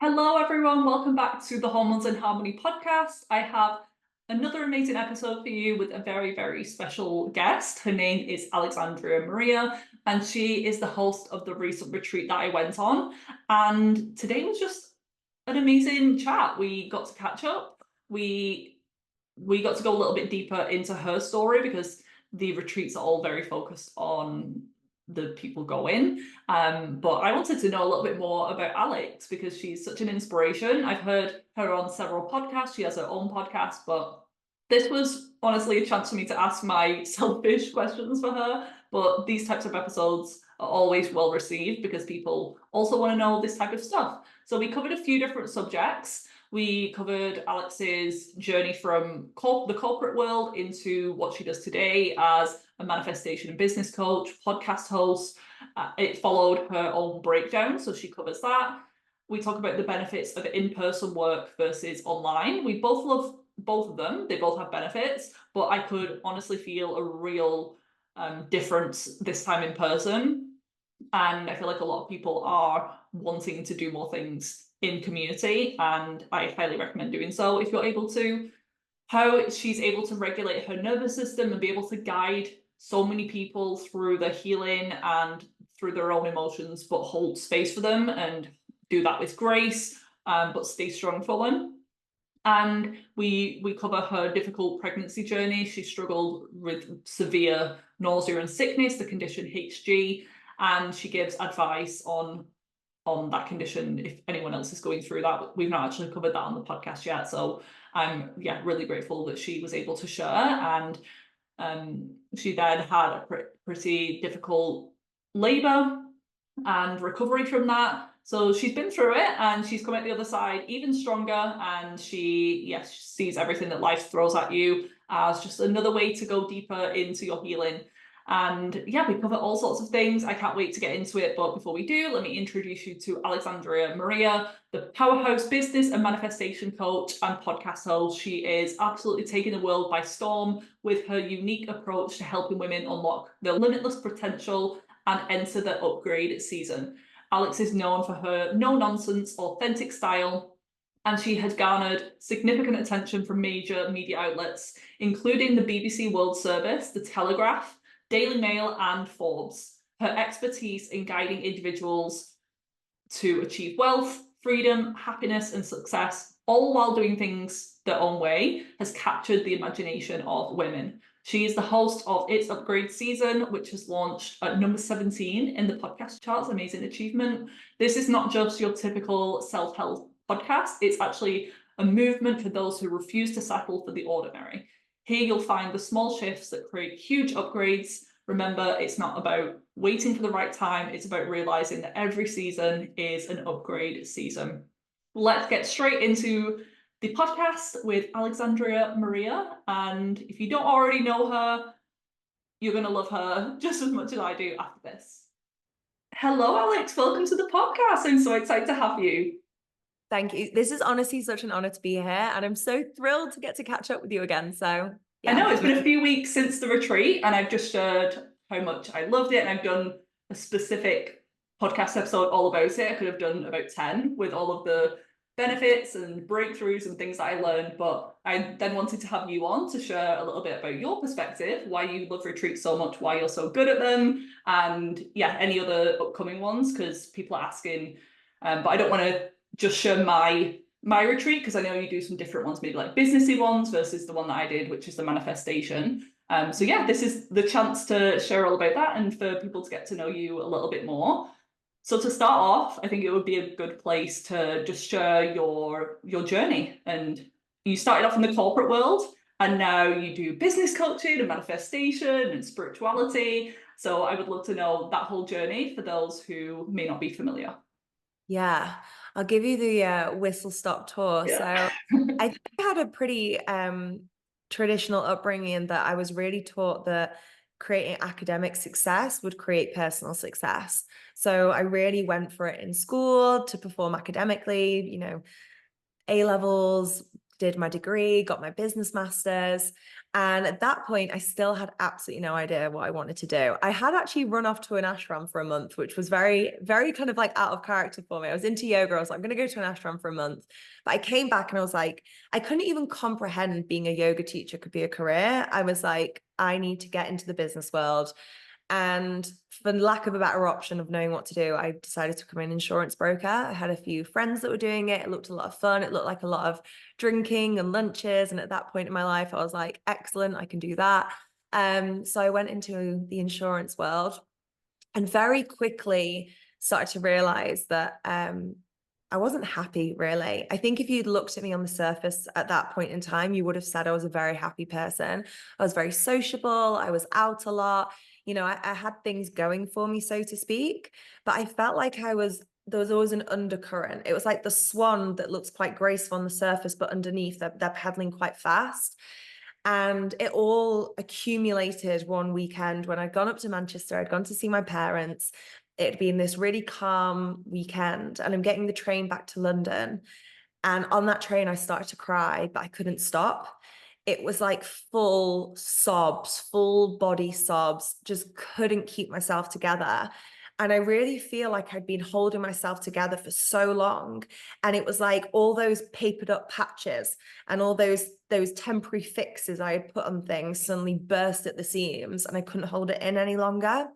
Hello, everyone. Welcome back to the Hormones and Harmony podcast. I have another amazing episode for you with a very, very special guest. Her name is Alexandria Maria, and she is the host of the recent retreat that I went on. And today was just an amazing chat. We got to catch up. We got to go a little bit deeper into her story because the retreats are all very focused on the people going. But I wanted to know a little bit more about Alex because she's such an inspiration. I've heard her on several podcasts. She has her own podcast, but this was honestly a chance for me to ask my selfish questions for her. But these types of episodes are always well received because people also want to know this type of stuff. So we covered a few different subjects. We covered Alex's journey from the corporate world into what she does today as a manifestation and business coach, podcast host. It followed her own breakdown, so she covers that. We talk about the benefits of in-person work versus online. We both love both of them. They both have benefits, but I could honestly feel a real difference this time in person. And I feel like a lot of people are wanting to do more things in community, and I highly recommend doing so if you're able to. How she's able to regulate her nervous system and be able to guide so many people through their healing and through their own emotions, but hold space for them and do that with grace, but stay strong for them. And we cover her difficult pregnancy journey. She struggled with severe nausea and sickness, the condition HG, and she gives advice on that condition if anyone else is going through that. We've not actually covered that on the podcast yet, so I'm really grateful that she was able to share. And she then had a pretty difficult labor and recovery from that. So she's been through it and she's come out the other side even stronger, and she sees everything that life throws at you as just another way to go deeper into your healing. And we cover all sorts of things. I can't wait to get into it. But before we do, let me introduce you to Alexandria Maria, the powerhouse business and manifestation coach and podcast host. She is absolutely taking the world by storm with her unique approach to helping women unlock their limitless potential and enter their upgrade season. Alex is known for her no-nonsense, authentic style, and she has garnered significant attention from major media outlets, including the BBC World Service, the Telegraph, Daily Mail and Forbes. Her expertise in guiding individuals to achieve wealth, freedom, happiness, and success, all while doing things their own way, has captured the imagination of women. She is the host of Its Upgrade Season, which has launched at number 17 in the podcast charts. Amazing achievement. This is not just your typical self-help podcast. It's actually a movement for those who refuse to settle for the ordinary. Here you'll find the small shifts that create huge upgrades. Remember, it's not about waiting for the right time. It's about realizing that every season is an upgrade season. Let's get straight into the podcast with Alexandria Maria. And if you don't already know her, you're going to love her just as much as I do after this. Hello, Alex. Welcome to the podcast. I'm so excited to have you. Thank you. This is honestly such an honor to be here, and I'm so thrilled to get to catch up with you again. So yeah. I know it's been a few weeks since the retreat, and I've just shared how much I loved it, and I've done a specific podcast episode all about it. I could have done about 10 with all of the benefits and breakthroughs and things that I learned, but I then wanted to have you on to share a little bit about your perspective, why you love retreats so much, why you're so good at them, and any other upcoming ones, because people are asking, but I don't want to just share my retreat, because I know you do some different ones, maybe like businessy ones versus the one that I did, which is the manifestation. This is the chance to share all about that and for people to get to know you a little bit more. So to start off, I think it would be a good place to just share your journey. And you started off in the corporate world, and now you do business coaching and manifestation and spirituality. So I would love to know that whole journey for those who may not be familiar. Yeah, I'll give you the whistle-stop tour. Yeah. So I think I had a pretty traditional upbringing that I was really taught that creating academic success would create personal success. So I really went for it in school to perform academically, A levels, did my degree, got my business master's. And at that point, I still had absolutely no idea what I wanted to do. I had actually run off to an ashram for a month, which was very, very kind of like out of character for me. I was into yoga. I was like, I'm going to go to an ashram for a month. But I came back and I was like, I couldn't even comprehend being a yoga teacher could be a career. I was like, I need to get into the business world. And for lack of a better option of knowing what to do, I decided to become an insurance broker. I had a few friends that were doing it. It looked a lot of fun. It looked like a lot of drinking and lunches. And at that point in my life, I was like, excellent, I can do that. So I went into the insurance world and very quickly started to realize that I wasn't happy, really. I think if you'd looked at me on the surface at that point in time, you would have said I was a very happy person. I was very sociable. I was out a lot. You know, I had things going for me, so to speak, but I felt like there was always an undercurrent. It was like the swan that looks quite graceful on the surface, but underneath they're pedaling quite fast. And it all accumulated one weekend when I'd gone up to Manchester, I'd gone to see my parents. It'd been this really calm weekend, and I'm getting the train back to London. And on that train, I started to cry, but I couldn't stop. It was like full sobs, full body sobs, just couldn't keep myself together. And I really feel like I'd been holding myself together for so long. And it was like all those papered up patches and all those temporary fixes I had put on things suddenly burst at the seams, and I couldn't hold it in any longer.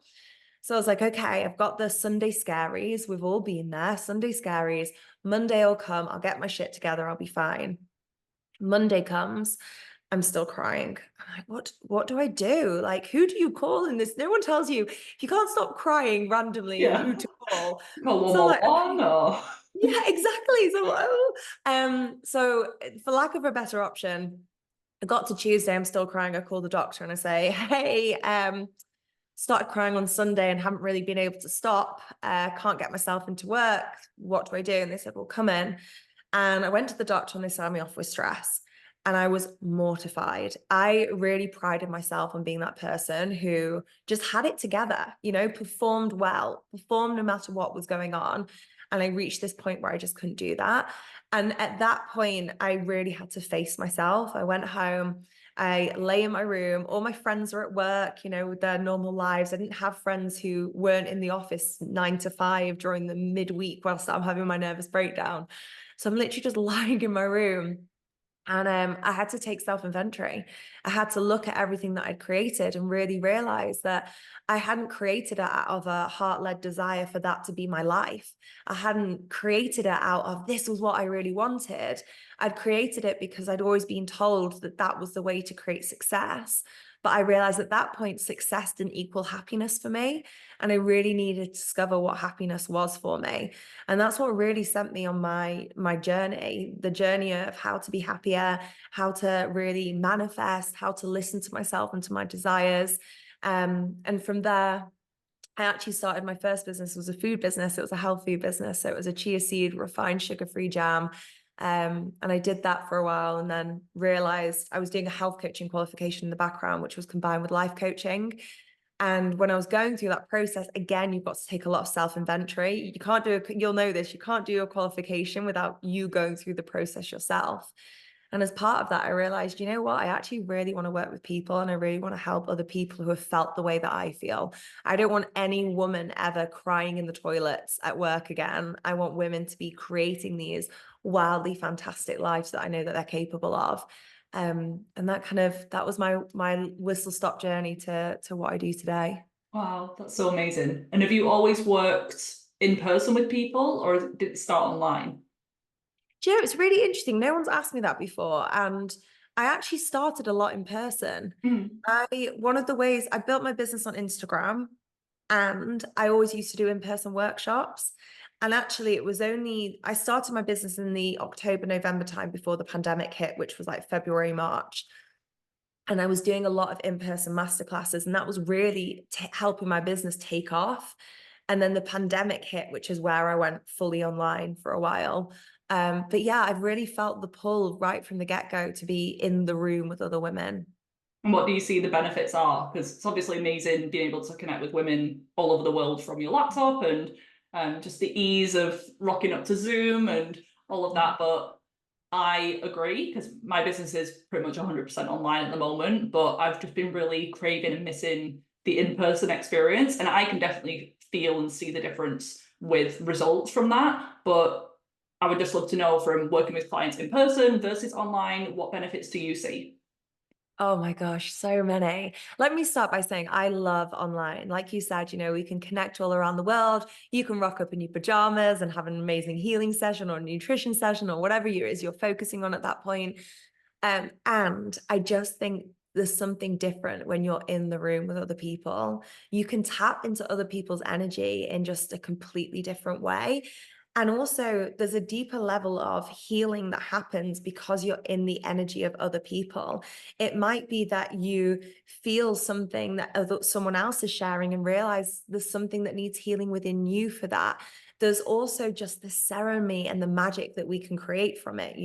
So I was like, okay, I've got the Sunday scaries. We've all been there. Sunday scaries. Monday will come. I'll get my shit together. I'll be fine. Monday comes. I'm still crying. I'm like, what do I do? Like, who do you call in this? No one tells you if you can't stop crying randomly Yeah. who to call. Call So I'm like, 111 okay. or Yeah, exactly. So for lack of a better option, I got to Tuesday, I'm still crying. I call the doctor and I say, hey, started crying on Sunday and haven't really been able to stop. Can't get myself into work. What do I do? And they said, well, come in. And I went to the doctor and they signed me off with stress. And I was mortified. I really prided myself on being that person who just had it together, you know, performed well, performed no matter what was going on. And I reached this point where I just couldn't do that. And at that point, I really had to face myself. I went home. I lay in my room. All my friends were at work, you know, with their normal lives. I didn't have friends who weren't in the office 9 to 5 during the midweek whilst I'm having my nervous breakdown. So I'm literally just lying in my room. And I had to take self-inventory. I had to look at everything that I'd created and really realize that I hadn't created it out of a heart-led desire for that to be my life. I hadn't created it out of this was what I really wanted. I'd created it because I'd always been told that that was the way to create success. But I realized at that point, success didn't equal happiness for me. And I really needed to discover what happiness was for me. And that's what really sent me on my journey, the journey of how to be happier, how to really manifest, how to listen to myself and to my desires. And from there, I actually started my first business. It was a food business. It was a health food business. So it was a chia seed, refined sugar-free jam. And I did that for a while and then realized I was doing a health coaching qualification in the background, which was combined with life coaching. And when I was going through that process, again, you've got to take a lot of self-inventory. You can't you'll know this, you can't do a qualification without you going through the process yourself. And as part of that, I realized, you know what, I actually really want to work with people and I really want to help other people who have felt the way that I feel. I don't want any woman ever crying in the toilets at work again. I want women to be creating these wildly fantastic lives that I know that they're capable of. And that was my whistle stop journey to what I do today. wow, that's so amazing. And have you always worked in person with people or did it start online? Do you know, it's really interesting. No one's asked me that before. And I actually started a lot in person. Mm. One of the ways I built my business on Instagram, and I always used to do in-person workshops. And actually, it was only, I started my business in the October, November time before the pandemic hit, which was like February, March. And I was doing a lot of in-person masterclasses, and that was really helping my business take off. And then the pandemic hit, which is where I went fully online for a while. But yeah, I've really felt the pull right from the get-go to be in the room with other women. And what do you see the benefits are? Because it's obviously amazing being able to connect with women all over the world from your laptop and just the ease of rocking up to Zoom and all of that. But I agree, because my business is pretty much 100% online at the moment, but I've just been really craving and missing the in-person experience. And I can definitely feel and see the difference with results from that. But I would just love to know, from working with clients in person versus online, what benefits do you see? Oh my gosh, so many. Let me start by saying I love online. Like you said, we can connect all around the world. You can rock up in your pajamas and have an amazing healing session or nutrition session or whatever it is you're focusing on at that point. And I just think there's something different when you're in the room with other people. You can tap into other people's energy in just a completely different way. And also, there's a deeper level of healing that happens because you're in the energy of other people. It might be that you feel something that someone else is sharing and realize there's something that needs healing within you for that. There's also just the ceremony and the magic that we can create from it.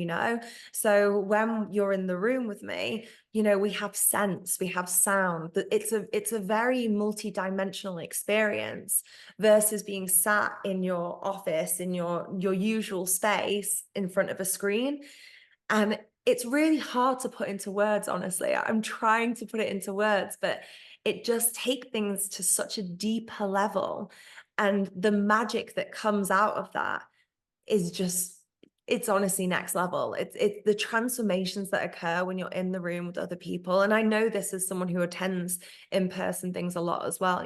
So when you're in the room with me, we have sense, we have sound. It's a very multi-dimensional experience versus being sat in your office, in your usual space in front of a screen. And it's really hard to put into words, honestly. I'm trying to put it into words, but it just takes things to such a deeper level. And the magic that comes out of that is just, it's honestly next level. It's the transformations that occur when you're in the room with other people. And I know this as someone who attends in-person things a lot as well.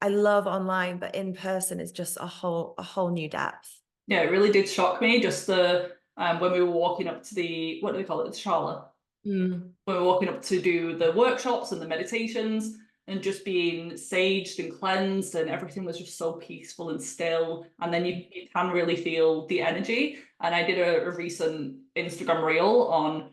I love online, but in person is just a whole new depth. Yeah, it really did shock me, just the when we were walking up to the, what do we call it, the Charlotte? Mm. We were walking up to do the workshops and the meditations, and just being saged and cleansed, and everything was just so peaceful and still. And then you can really feel the energy. And I did a recent Instagram reel on,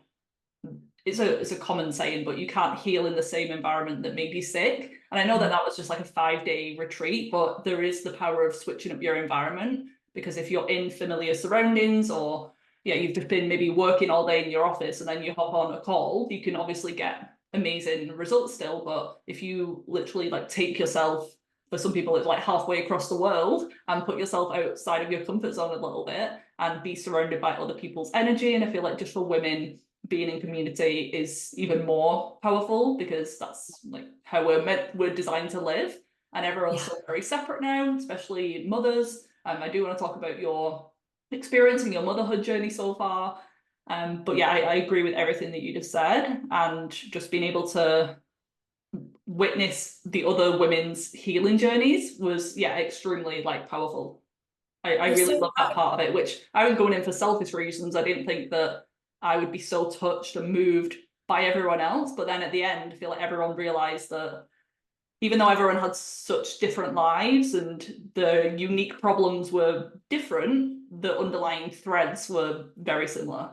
it's a common saying, but you can't heal in the same environment that made you sick. And I know that that was just like a 5-day retreat, but there is the power of switching up your environment, because if you're in familiar surroundings, or yeah, you've just been maybe working all day in your office and then you hop on a call, you can obviously get amazing results still. But if you literally like take yourself, for some people it's like halfway across the world, and put yourself outside of your comfort zone a little bit and be surrounded by other people's energy. And I feel like just for women, being in community is even more powerful, because that's like how we're designed to live. And everyone's Yeah. so very separate now, especially mothers. I do want to talk about your experience and your motherhood journey so far. But yeah, I agree with everything that you just said, and just being able to witness the other women's healing journeys was, yeah, extremely like powerful. I You're really so love that part of it, which I was going in for selfish reasons. I didn't think that I would be so touched and moved by everyone else. But then at the end, I feel like everyone realized that even though everyone had such different lives and the unique problems were different, the underlying threads were very similar.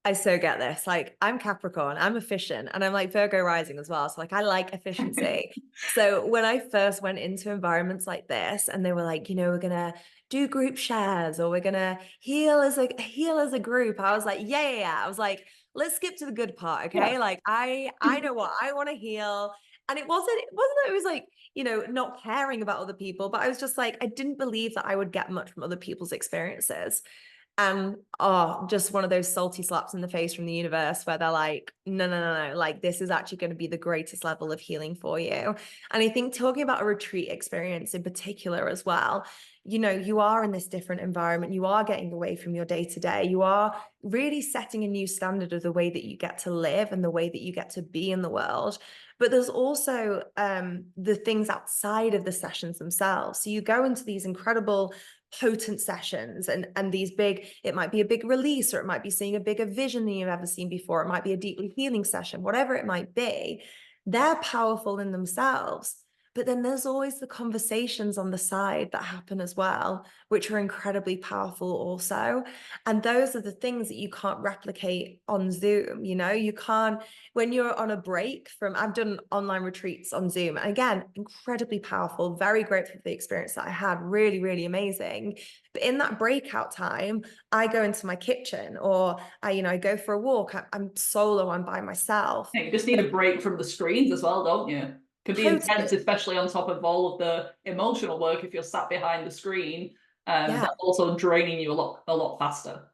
I so get this. Like, I'm Capricorn, I'm efficient, and I'm like Virgo rising as well. So, like, I like efficiency. So, when I first went into environments like this, and they were like, we're gonna do group shares, or we're gonna heal as a group, I was like, yeah, yeah, yeah. I was like, let's skip to the good part, Yeah. okay? Like, I know what I want to heal. And it wasn't that it was like, not caring about other people, but I was just like, I didn't believe that I would get much from other people's experiences. And just one of those salty slaps in the face from the universe where they're like, no, no, no, no, like this is actually going to be the greatest level of healing for you. And I think talking about a retreat experience in particular as well, you are in this different environment, you are getting away from your day to day, you are really setting a new standard of the way that you get to live and the way that you get to be in the world. But there's also the things outside of the sessions themselves. So you go into these incredible potent sessions and these big, it might be a big release, or it might be seeing a bigger vision than you've ever seen before, it might be a deeply healing session, whatever it might be. They're powerful in themselves, but then there's always the conversations on the side that happen as well, which are incredibly powerful also. And those are the things that you can't replicate on Zoom. You can't, when you're on a break from, I've done online retreats on Zoom, and again, incredibly powerful, very grateful for the experience that I had, really, really amazing. But in that breakout time, I go into my kitchen, or I go for a walk. I'm solo, I'm by myself. Yeah, you just need a break from the screens as well, don't you? Can be intense, Totally. especially on top of all of the emotional work if you're sat behind the screen. Yeah. That's also draining you a lot faster.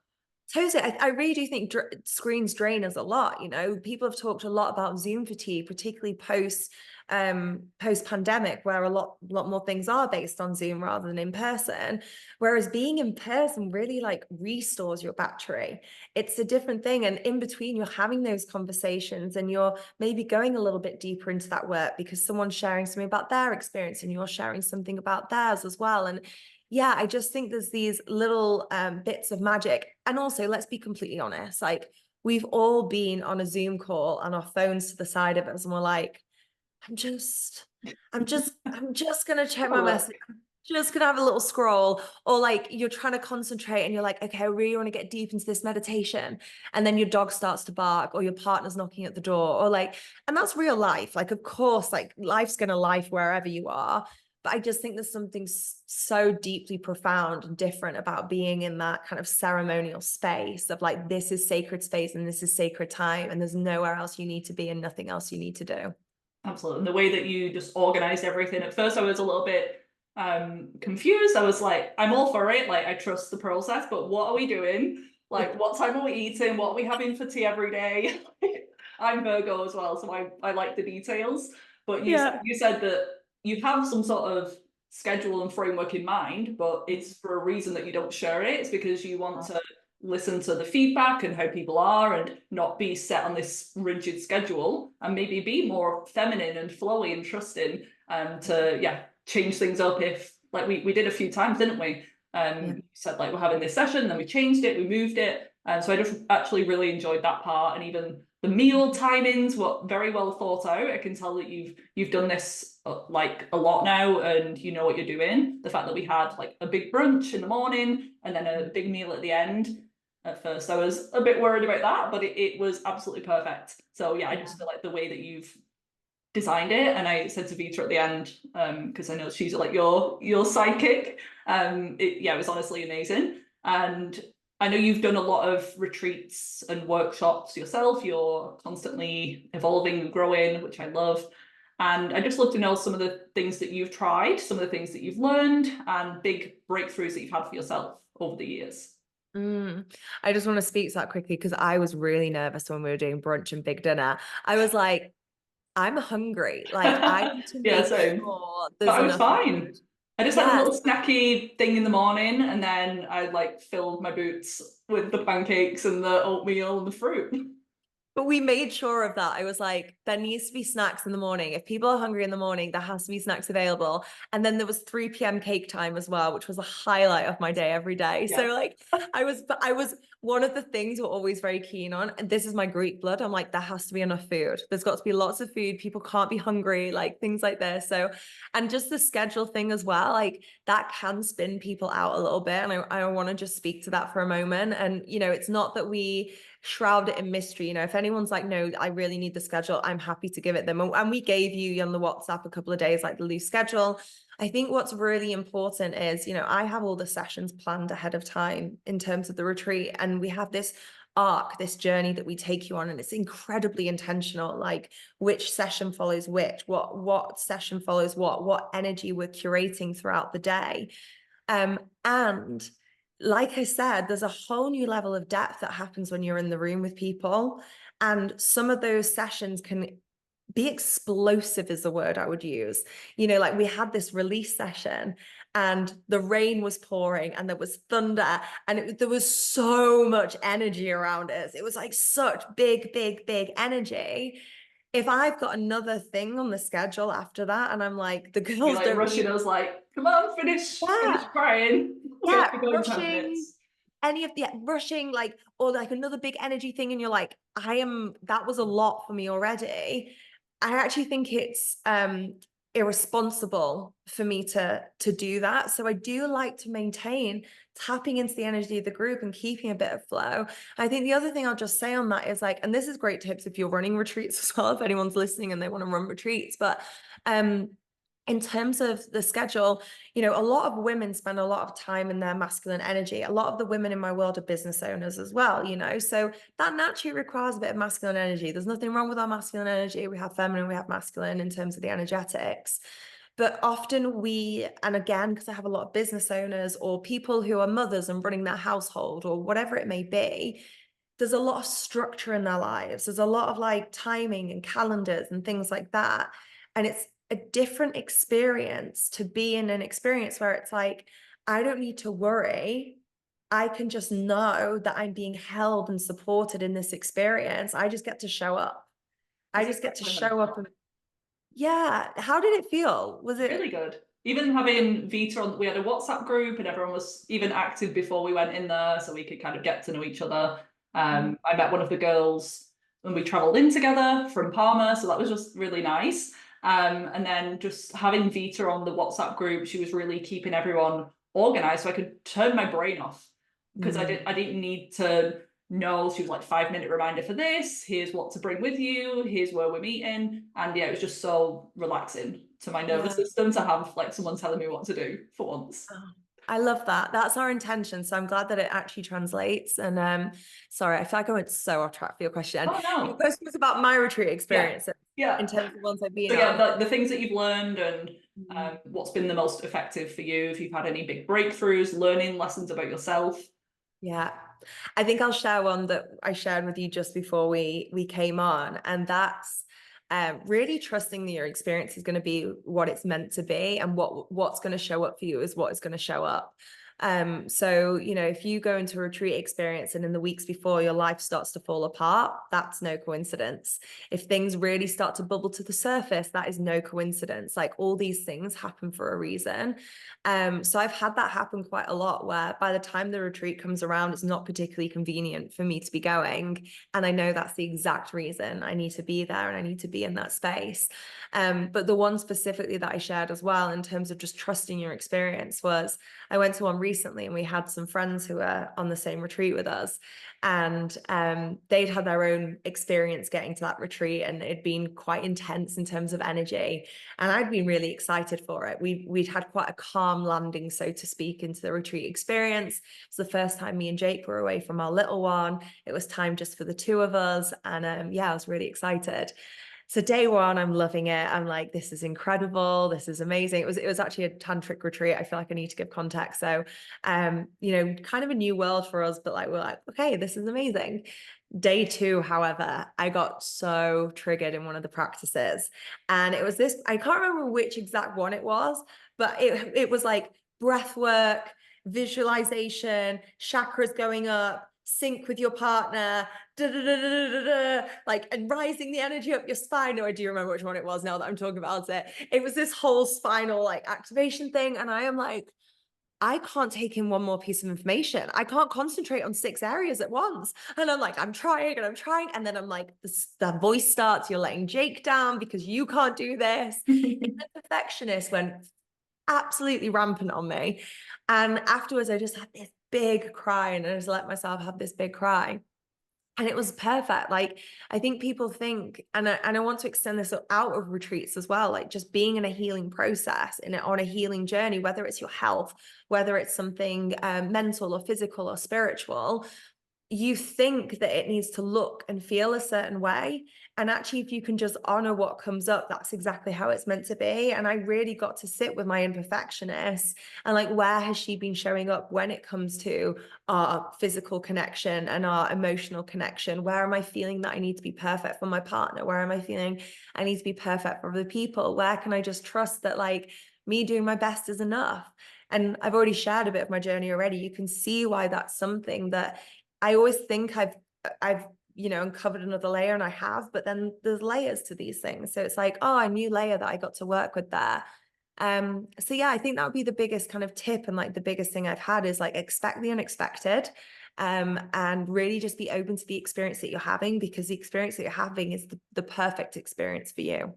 Totally. I really do think screens drain us a lot. You know, people have talked a lot about Zoom fatigue, particularly post pandemic, where a lot more things are based on Zoom rather than in person. Whereas being in person really like restores your battery. It's a different thing. And in between, you're having those conversations and you're maybe going a little bit deeper into that work because someone's sharing something about their experience and you're sharing something about theirs as well. And yeah, I just think there's these little bits of magic. And also, let's be completely honest, like we've all been on a Zoom call and our phones to the side of us and we're like, I'm just gonna check my message. I'm just gonna have a little scroll. Or like you're trying to concentrate and you're like, okay, I really want to get deep into this meditation. And then your dog starts to bark or your partner's knocking at the door or like, and that's real life. Like, of course, like life's gonna life wherever you are. But I just think there's something so deeply profound and different about being in that kind of ceremonial space of like, this is sacred space and this is sacred time and there's nowhere else you need to be and nothing else you need to do. Absolutely. And the way that you just organized everything. At first I was a little bit confused. I was like, I'm all for it. Like, I trust the process, but what are we doing? Like, what time are we eating? What are we having for tea every day? I'm Virgo as well, so I like the details. But Yeah. you said that you have some sort of schedule and framework in mind, but it's for a reason that you don't share it. It's because you want to listen to the feedback and how people are and not be set on this rigid schedule and maybe be more feminine and flowy and trusting to change things up if like we did a few times, didn't we? You said like we're having this session, then we changed it, we moved it. And so I just actually really enjoyed that part. And even the meal timings were very well thought out. I can tell that you've done this like a lot now and you know what you're doing. The fact that we had like a big brunch in the morning and then a big meal at the end. At first I was a bit worried about that, but it was absolutely perfect. So yeah, I just feel like the way that you've designed it, and I said to Vita at the end, because I know she's like your sidekick, it was honestly amazing. And I know you've done a lot of retreats and workshops yourself. You're constantly evolving and growing, which I love. And I just love to know some of the things that you've tried, some of the things that you've learned, and big breakthroughs that you've had for yourself over the years. I just want to speak to that quickly because I was really nervous when we were doing brunch and big dinner. I was like, I'm hungry. Like I need to Yeah, make same. sure But there's I was enough fine. food. I just had a Yes. little snacky thing in the morning, and then I like filled my boots with the pancakes and the oatmeal and the fruit. But we made sure of that. I was like, there needs to be snacks in the morning. If people are hungry in the morning, there has to be snacks available. And then there was 3 p.m. cake time as well, which was a highlight of my day every day. Yeah. So like I was one of the things we're always very keen on. And this is my Greek blood. I'm like, there has to be enough food. There's got to be lots of food. People can't be hungry, like things like this. So, and just the schedule thing as well, like that can spin people out a little bit. And I want to just speak to that for a moment. And, you know, it's not that we shroud it in mystery. You know, if anyone's like, no, I really need the schedule, I'm happy to give it them. And we gave you on the WhatsApp a couple of days, like the loose schedule. I think what's really important is, you know, I have all the sessions planned ahead of time in terms of the retreat. And we have this arc, this journey that we take you on, and it's incredibly intentional, like which session follows which, what session follows what energy we're curating throughout the day. And like I said, there's a whole new level of depth that happens when you're in the room with people. And some of those sessions can be explosive is the word I would use. You know, like we had this release session and the rain was pouring and there was thunder and there was so much energy around us. It was like such big energy. If I've got another thing on the schedule after that and I'm like, the Be girls like don't rushing need, us, like, come on, finish yeah, crying. We have yeah, to go in 10 rushing minutes. any of the rushing, like, or like another big energy thing, and you're like, that was a lot for me already. I actually think it's irresponsible for me to do that. So I do like to maintain tapping into the energy of the group and keeping a bit of flow. I think the other thing I'll just say on that is like, and this is great tips if you're running retreats as well, if anyone's listening and they want to run retreats, but in terms of the schedule, you know, a lot of women spend a lot of time in their masculine energy. A lot of the women in my world are business owners as well, you know, so that naturally requires a bit of masculine energy. There's nothing wrong with our masculine energy. We have feminine, we have masculine in terms of the energetics. But often and again, because I have a lot of business owners or people who are mothers and running their household or whatever it may be, there's a lot of structure in their lives. There's a lot of like timing and calendars and things like that. And it's a different experience to be in an experience where it's like, I don't need to worry. I can just know that I'm being held and supported in this experience. I just get to show up. I just get to show up. And yeah. How did it feel? Was it really good? Even having Vita on, we had a WhatsApp group and everyone was even active before we went in there, so we could kind of get to know each other. I met one of the girls when we travelled in together from Parma, so that was just really nice. And then just having Vita on the WhatsApp group, she was really keeping everyone organized, so I could turn my brain off because I didn't need to know. She was like 5-minute reminder for this, here's what to bring with you, here's where we're meeting. And yeah, it was just so relaxing to my nervous system to have like someone telling me what to do for once. I love that. That's our intention. So I'm glad that it actually translates. And sorry, I feel like I went so off track for your question. Oh no. Your question was about my retreat experience Yeah. in terms of ones I've been so yeah, on. the things that you've learned and what's been the most effective for you, if you've had any big breakthroughs, learning lessons about yourself. Yeah. I think I'll share one that I shared with you just before we came on, and that's really trusting that your experience is going to be what it's meant to be, and what's going to show up for you is what is going to show up. So, you know, if you go into a retreat experience and in the weeks before your life starts to fall apart, that's no coincidence. If things really start to bubble to the surface, that is no coincidence. Like, all these things happen for a reason. So I've had that happen quite a lot, where by the time the retreat comes around, it's not particularly convenient for me to be going. And I know that's the exact reason I need to be there and I need to be in that space. But the one specifically that I shared as well, in terms of just trusting your experience, was I went to one recently and we had some friends who were on the same retreat with us, and they'd had their own experience getting to that retreat, and it'd been quite intense in terms of energy, and I'd been really excited for it. We'd had quite a calm landing, so to speak, into the retreat experience. It's the first time me and Jake were away from our little one. It was time just for the two of us, and yeah, I was really excited. So day one, I'm loving it. I'm like, this is incredible. This is amazing. It was actually a tantric retreat. I feel like I need to give context. So, you know, kind of a new world for us, but like, we're like, okay, this is amazing. Day two, however, I got so triggered in one of the practices. And it was this, I can't remember which exact one it was, but it was like breath work, visualization, chakras going up, sync with your partner, like, and rising the energy up your spine. Or do you remember which one it was now that I'm talking about it? It was this whole spinal like activation thing. And I am like, I can't take in one more piece of information. I can't concentrate on 6 areas at once. And I'm like, I'm trying and I'm trying. And then I'm like, the voice starts, you're letting Jake down because you can't do this. And the perfectionist went absolutely rampant on me. And afterwards, I just had this big cry, and I just let myself have this big cry. And it was perfect. Like, I think people think, and I want to extend this out of retreats as well, like just being in a healing process, on a healing journey, whether it's your health, whether it's something mental or physical or spiritual, you think that it needs to look and feel a certain way. And actually, if you can just honor what comes up, that's exactly how it's meant to be. And I really got to sit with my imperfectionist and like, where has she been showing up when it comes to our physical connection and our emotional connection? Where am I feeling that I need to be perfect for my partner? Where am I feeling I need to be perfect for other people? Where can I just trust that like me doing my best is enough? And I've already shared a bit of my journey already. You can see why that's something that I always think I've you know, uncovered another layer, and I have, but then there's layers to these things. So it's like, oh, a new layer that I got to work with there. So yeah, I think that would be the biggest kind of tip, and like the biggest thing I've had is like, expect the unexpected, and really just be open to the experience that you're having, because the experience that you're having is the perfect experience for you.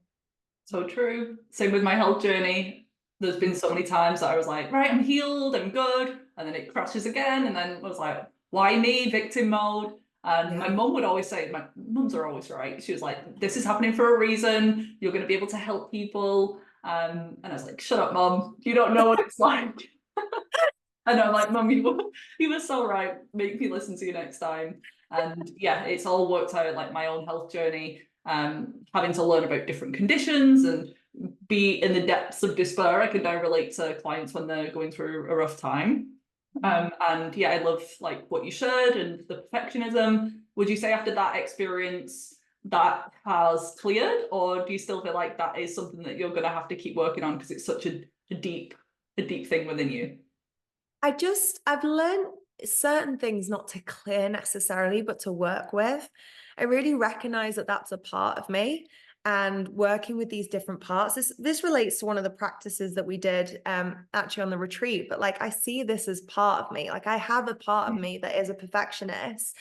So true. Same with my health journey. There's been so many times that I was like, right, I'm healed, I'm good. And then it crashes again. And then I was like, why me? Victim mode. And my mum would always say, my mums are always right. She was like, this is happening for a reason. You're going to be able to help people. And I was like, shut up, mum. You don't know what it's like. And I'm like, mum, you were so right. Make me listen to you next time. And yeah, it's all worked out, like my own health journey, having to learn about different conditions and be in the depths of despair. I can now relate to clients when they're going through a rough time. And yeah, I love like what you shared and the perfectionism. Would you say after that experience that has cleared, or do you still feel like that is something that you're going to have to keep working on because it's such a deep thing within you? I've learned certain things not to clear necessarily, but to work with. I really recognize that that's a part of me, and working with these different parts. This relates to one of the practices that we did actually on the retreat, but like I see this as part of me. Like I have a part of me that is a perfectionist.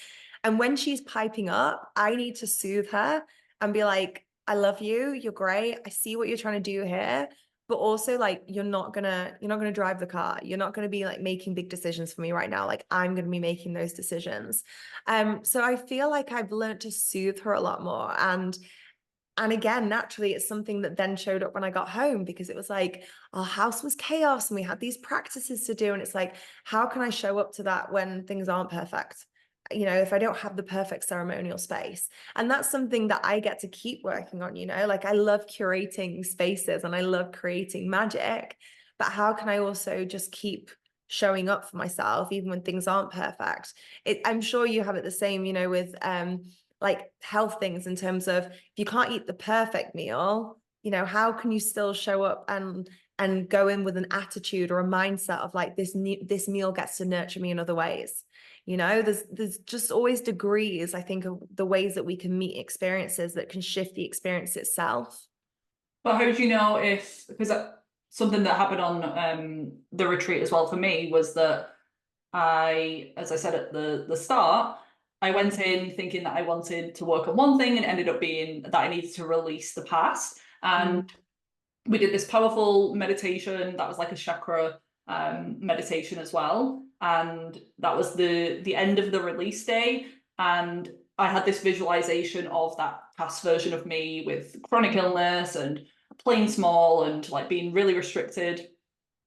And when she's piping up, I need to soothe her and be like, I love you, you're great. I see what you're trying to do here. But also like you're not gonna drive the car. You're not gonna be like making big decisions for me right now. Like I'm gonna be making those decisions. So I feel like I've learned to soothe her a lot more. And again, naturally, it's something that then showed up when I got home, because it was like our house was chaos and we had these practices to do. And it's like, how can I show up to that when things aren't perfect? You know, if I don't have the perfect ceremonial space. And that's something that I get to keep working on, you know, like I love curating spaces and I love creating magic, but how can I also just keep showing up for myself even when things aren't perfect? I'm sure you have it the same, you know, with like health things, in terms of if you can't eat the perfect meal, you know, how can you still show up and go in with an attitude or a mindset of like this meal gets to nurture me in other ways? You know, there's just always degrees, I think, of the ways that we can meet experiences that can shift the experience itself. But how do you know if, because something that happened on the retreat as well for me was that as I said at the start, I went in thinking that I wanted to work on one thing and ended up being that I needed to release the past. And we did this powerful meditation that was like a chakra meditation as well. And that was the end of the release day. And I had this visualization of that past version of me with chronic illness and playing small and like being really restricted.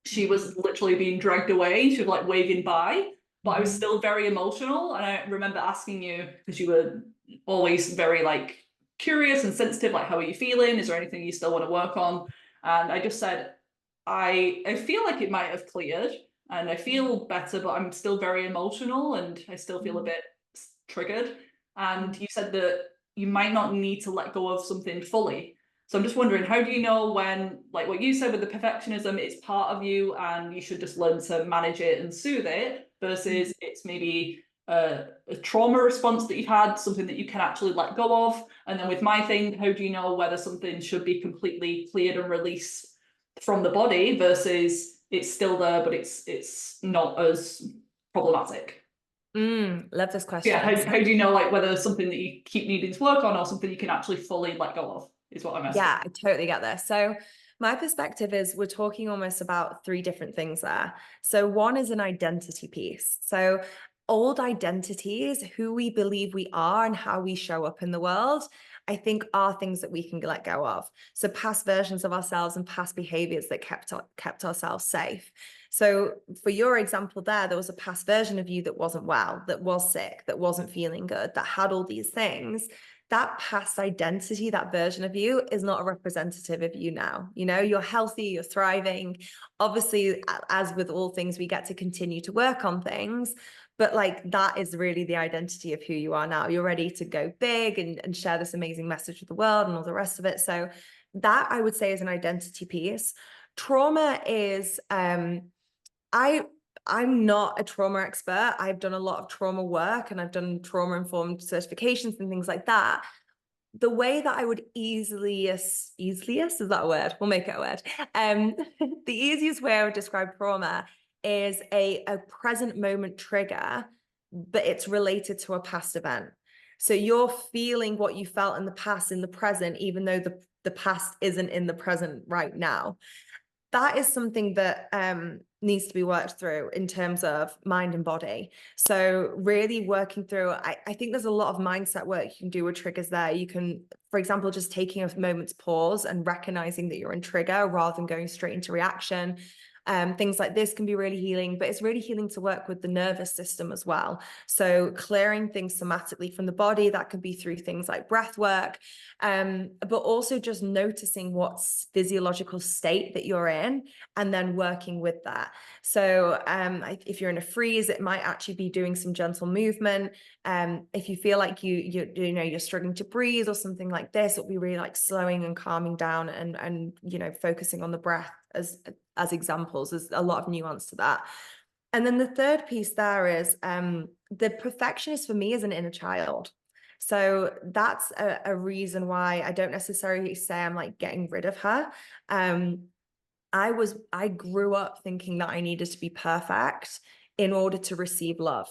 She was literally being dragged away. She was like waving by, but I was still very emotional. And I remember asking you, because you were always very like curious and sensitive, like, how are you feeling? Is there anything you still want to work on? And I just said, I feel like it might have cleared and I feel better, but I'm still very emotional and I still feel a bit triggered. And you said that you might not need to let go of something fully. So I'm just wondering, how do you know when, like what you said with the perfectionism, it's part of you and you should just learn to manage it and soothe it, versus it's maybe a trauma response that you've had, something that you can actually let go of? And then with my thing, how do you know whether something should be completely cleared and released from the body versus it's still there, but it's not as problematic? Love this Yeah, question. how do you know like whether something that you keep needing to work on or something you can actually fully let go of, is what I'm asking. Yeah, I totally get this. So my perspective is we're talking almost about three different things there. So one is an identity piece. So old identities, who we believe we are and how we show up in the world, I think are things that we can let go of. So past versions of ourselves and past behaviors that kept ourselves safe. So for your example there was a past version of you that wasn't well, that was sick, that wasn't feeling good, that had all these things. That past identity, that version of you is not a representative of you now. You know, you're healthy, you're thriving. Obviously, as with all things, we get to continue to work on things, but like that is really the identity of who you are now. You're ready to go big and share this amazing message with the world and all the rest of it. So that, I would say, is an identity piece. Trauma is, I'm not a trauma expert. I've done a lot of trauma work and I've done trauma-informed certifications and things like that. The way that I would easiest, is that a word? We'll make it a word. The easiest way I would describe trauma is a present moment trigger, but it's related to a past event. So you're feeling what you felt in the past in the present, even though the past isn't in the present right now. That is something that needs to be worked through in terms of mind and body. So really working through, I think there's a lot of mindset work you can do with triggers there. You can, for example, just taking a moment's pause and recognizing that you're in trigger rather than going straight into reaction. Things like this can be really healing, but it's really healing to work with the nervous system as well. So clearing things somatically from the body, that could be through things like breath work, but also just noticing what physiological state that you're in and then working with that. So if you're in a freeze, it might actually be doing some gentle movement. If you feel like you're struggling to breathe or something like this, it'll be really like slowing and calming down and focusing on the breath as examples. There's a lot of nuance to that. And then the third piece there is the perfectionist for me is an inner child. So that's a reason why I don't necessarily say I'm like getting rid of her. I grew up thinking that I needed to be perfect in order to receive love.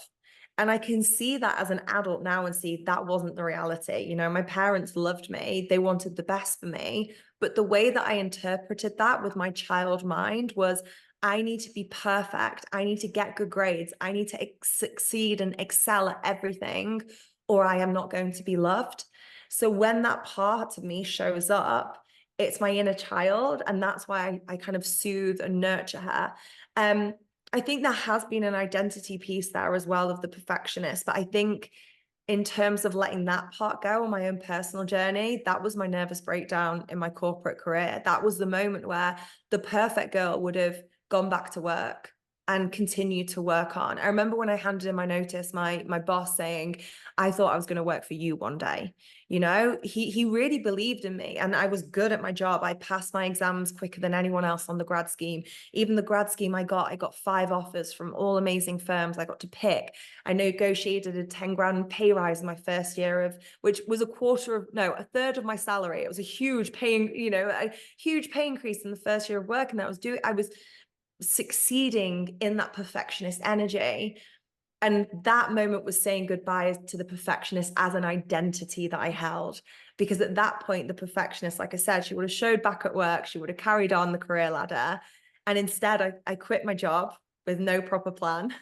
And I can see that as an adult now and see that wasn't the reality. My parents loved me. They wanted the best for me. But the way that I interpreted that with my child mind was, I need to be perfect. I need to get good grades. I need to succeed and excel at everything, or I am not going to be loved. So when that part of me shows up, it's my inner child. And that's why I kind of soothe and nurture her. I think there has been an identity piece there as well of the perfectionist, but I think in terms of letting that part go on my own personal journey, that was my nervous breakdown in my corporate career. That was the moment where the perfect girl would have gone back to work and continued to work on. I remember when I handed in my notice, my boss saying, I thought I was going to work for you one day. He really believed in me, and I was good at my job. I passed my exams quicker than anyone else on the grad scheme. Even the grad scheme I got 5 offers from all amazing firms I got to pick. I negotiated a 10 grand pay rise in my first year which was a third of my salary. It was a huge a huge pay increase in the first year of work. And I was succeeding in that perfectionist energy. And that moment was saying goodbye to the perfectionist as an identity that I held. Because at that point, the perfectionist, like I said, she would have showed back at work. She would have carried on the career ladder. And instead, I quit my job with no proper plan,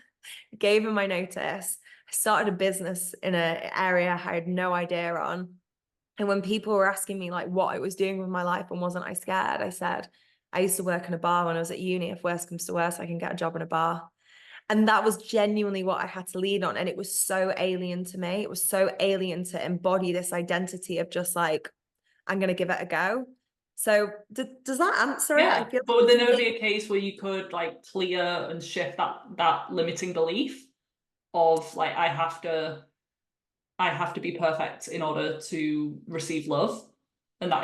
gave him my notice. I started a business in an area I had no idea on. And when people were asking me like what I was doing with my life and wasn't I scared, I said, I used to work in a bar when I was at uni. If worse comes to worse, I can get a job in a bar. And that was genuinely what I had to lean on. And it was so alien to me. It was so alien to embody this identity of just like, I'm going to give it a go. So does that answer it? Yeah, I feel but would there never be a case where you could like clear and shift that limiting belief of like, I have to be perfect in order to receive love? And that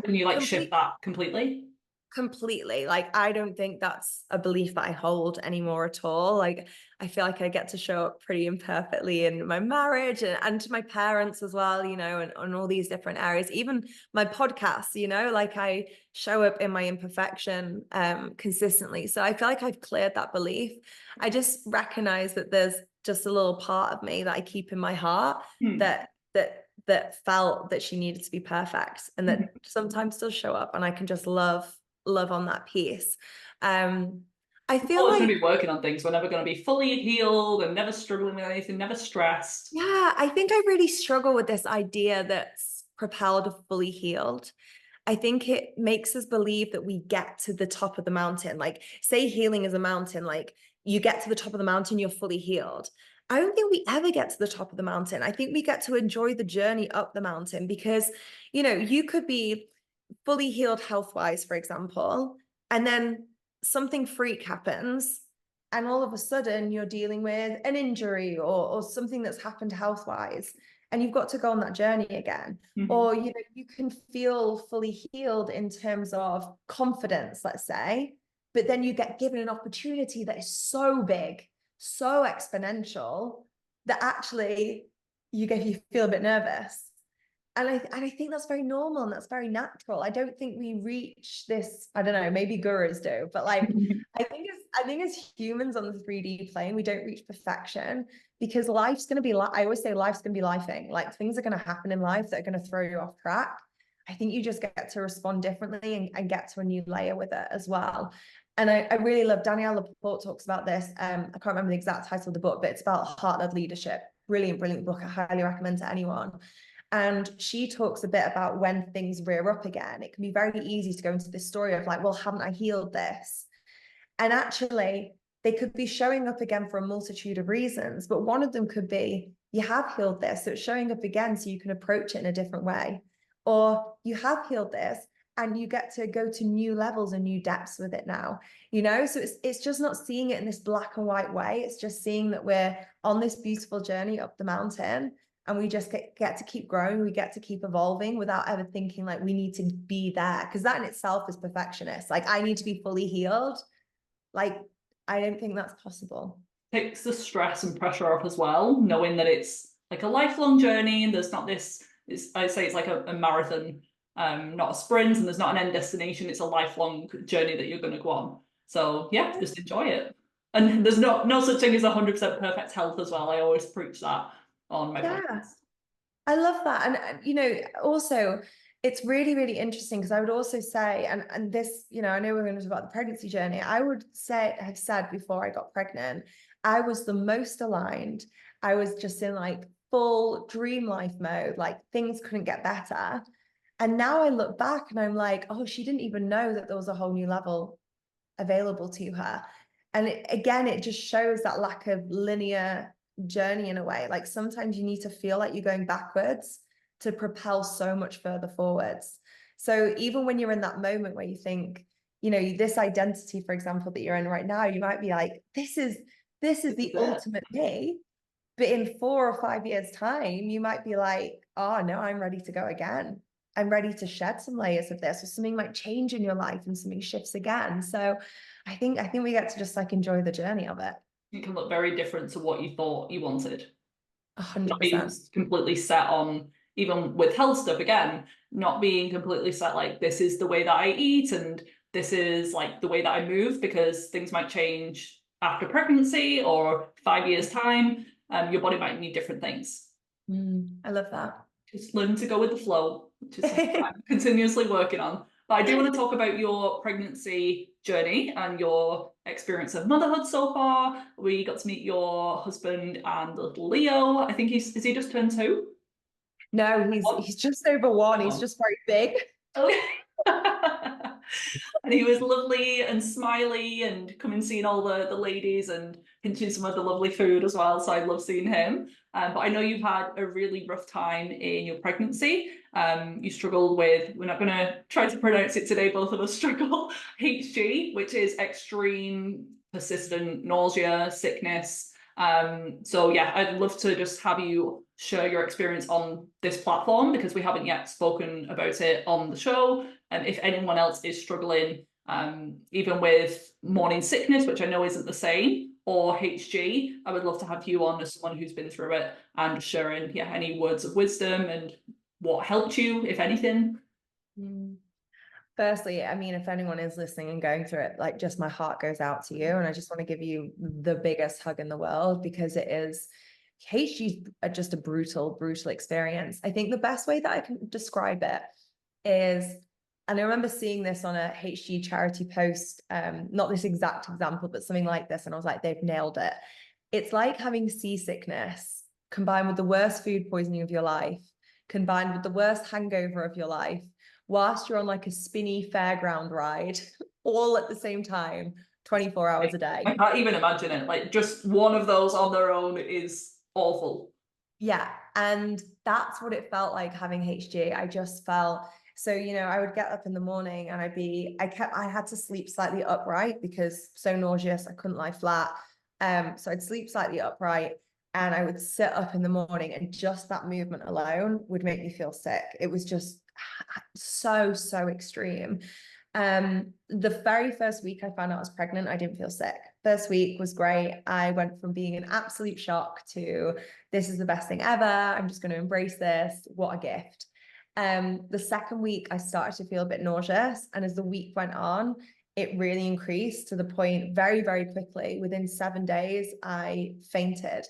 can you like shift that completely? Completely. Like, I don't think that's a belief that I hold anymore at all. Like, I feel like I get to show up pretty imperfectly in my marriage and to my parents as well, and all these different areas, even my podcast, like I show up in my imperfection consistently. So I feel like I've cleared that belief. I just recognize that there's just a little part of me that I keep in my heart that felt that she needed to be perfect, and that sometimes does show up, and I can just love on that piece. I feel always like going to be working on things. We're never going to be fully healed and never struggling with anything, never stressed. Yeah, I think I really struggle with this idea that's propelled of fully healed. I think it makes us believe that we get to the top of the mountain. Like, say healing is a mountain, like you get to the top of the mountain, you're fully healed. I don't think we ever get to the top of the mountain. I think we get to enjoy the journey up the mountain because, you could be fully healed health-wise, for example, and then something freak happens, and all of a sudden you're dealing with an injury or something that's happened health-wise, and you've got to go on that journey again. Or you can feel fully healed in terms of confidence, let's say, but then you get given an opportunity that is so big, so exponential, that actually you feel a bit nervous. And I think that's very normal and that's very natural. I don't think we reach this, I don't know, maybe gurus do, but like I think as humans on the 3D plane, we don't reach perfection because life's going to be I always say life's going to be lifing. Like, things are going to happen in life that are going to throw you off track. I think you just get to respond differently and get to a new layer with it as well. And I really love, Danielle Laporte talks about this. I can't remember the exact title of the book, but it's about heart-led leadership. Brilliant book. I highly recommend to anyone. And she talks a bit about when things rear up again, it can be very easy to go into this story of like, well, haven't I healed this? And actually, they could be showing up again for a multitude of reasons, but one of them could be you have healed this, so it's showing up again so you can approach it in a different way. Or you have healed this and you get to go to new levels and new depths with it now, you know? So it's just not seeing it in this black and white way. It's just seeing that we're on this beautiful journey up the mountain, and we just get to keep growing. We get to keep evolving without ever thinking like we need to be there, because that in itself is perfectionist. Like, I need to be fully healed. Like, I don't think that's possible. Takes the stress and pressure off as well, knowing that it's like a lifelong journey and there's not this, I'd say it's like a marathon, not a sprint, and there's not an end destination. It's a lifelong journey that you're going to go on. So yeah, just enjoy it. And there's no such thing as 100% perfect health as well. I always preach that on my podcast. I love that. And you know, also it's really, really interesting, because I would also say, and this, you know, I know we're going to talk about the pregnancy journey. I would say, have said before I got pregnant, I was the most aligned. I was just in like full dream life mode, like things couldn't get better. And now I look back and I'm like, oh, she didn't even know that there was a whole new level available to her. And again, it just shows that lack of linear journey in a way. Like, sometimes you need to feel like you're going backwards to propel so much further forwards. So even when you're in that moment where you think, you know, this identity, for example, that you're in right now, you might be like, this is the ultimate me. But in 4 or 5 years' time, you might be like, oh no, I'm ready to go again. I'm ready to shed some layers of this, or something might change in your life and something shifts again. So I think we get to just like enjoy the journey of it. It can look very different to what you thought you wanted. 100%. Not being completely set on, even with health stuff again, not being completely set like, this is the way that I eat and this is like the way that I move, because things might change after pregnancy or 5 years time. Your body might need different things. I love that. Just learn to go with the flow, which is something I'm continuously working on. But I do want to talk about your pregnancy journey and your experience of motherhood so far. We got to meet your husband and little Leo. I think is he just turned 2? No, he's just over 1. He's just very big. Okay. And he was lovely and smiley and coming seeing all the ladies and pinching some of the lovely food as well. So I love seeing him. But I know you've had a really rough time in your pregnancy. You struggled with, we're not going to try to pronounce it today, both of us struggle, HG, which is extreme persistent nausea, sickness. So yeah, I'd love to just have you share your experience on this platform, because we haven't yet spoken about it on the show. And if anyone else is struggling, even with morning sickness, which I know isn't the same, or HG, I would love to have you on as someone who's been through it and sharing any words of wisdom and what helped you, if anything. Firstly, I mean, if anyone is listening and going through it, like, just my heart goes out to you, and I just want to give you the biggest hug in the world, because it is, HG is just a brutal experience. I think the best way that I can describe it is, and I remember seeing this on a HG charity post, not this exact example, but something like this, and I was like, they've nailed it. It's like having seasickness combined with the worst food poisoning of your life, combined with the worst hangover of your life, whilst you're on like a spinny fairground ride, all at the same time, 24 hours a day. I can't even imagine it. Like, just one of those on their own is awful. Yeah, and that's what it felt like having HG. I just felt, so, you know, I would get up in the morning and I had to sleep slightly upright because so nauseous, I couldn't lie flat. So I'd sleep slightly upright, and I would sit up in the morning, and just that movement alone would make me feel sick. It was just so extreme. The very first week I found out I was pregnant, I didn't feel sick. First week was great. I went from being in absolute shock to, this is the best thing ever, I'm just going to embrace this, what a gift. The second week I started to feel a bit nauseous, and as the week went on, it really increased to the point, very quickly, within 7 days I fainted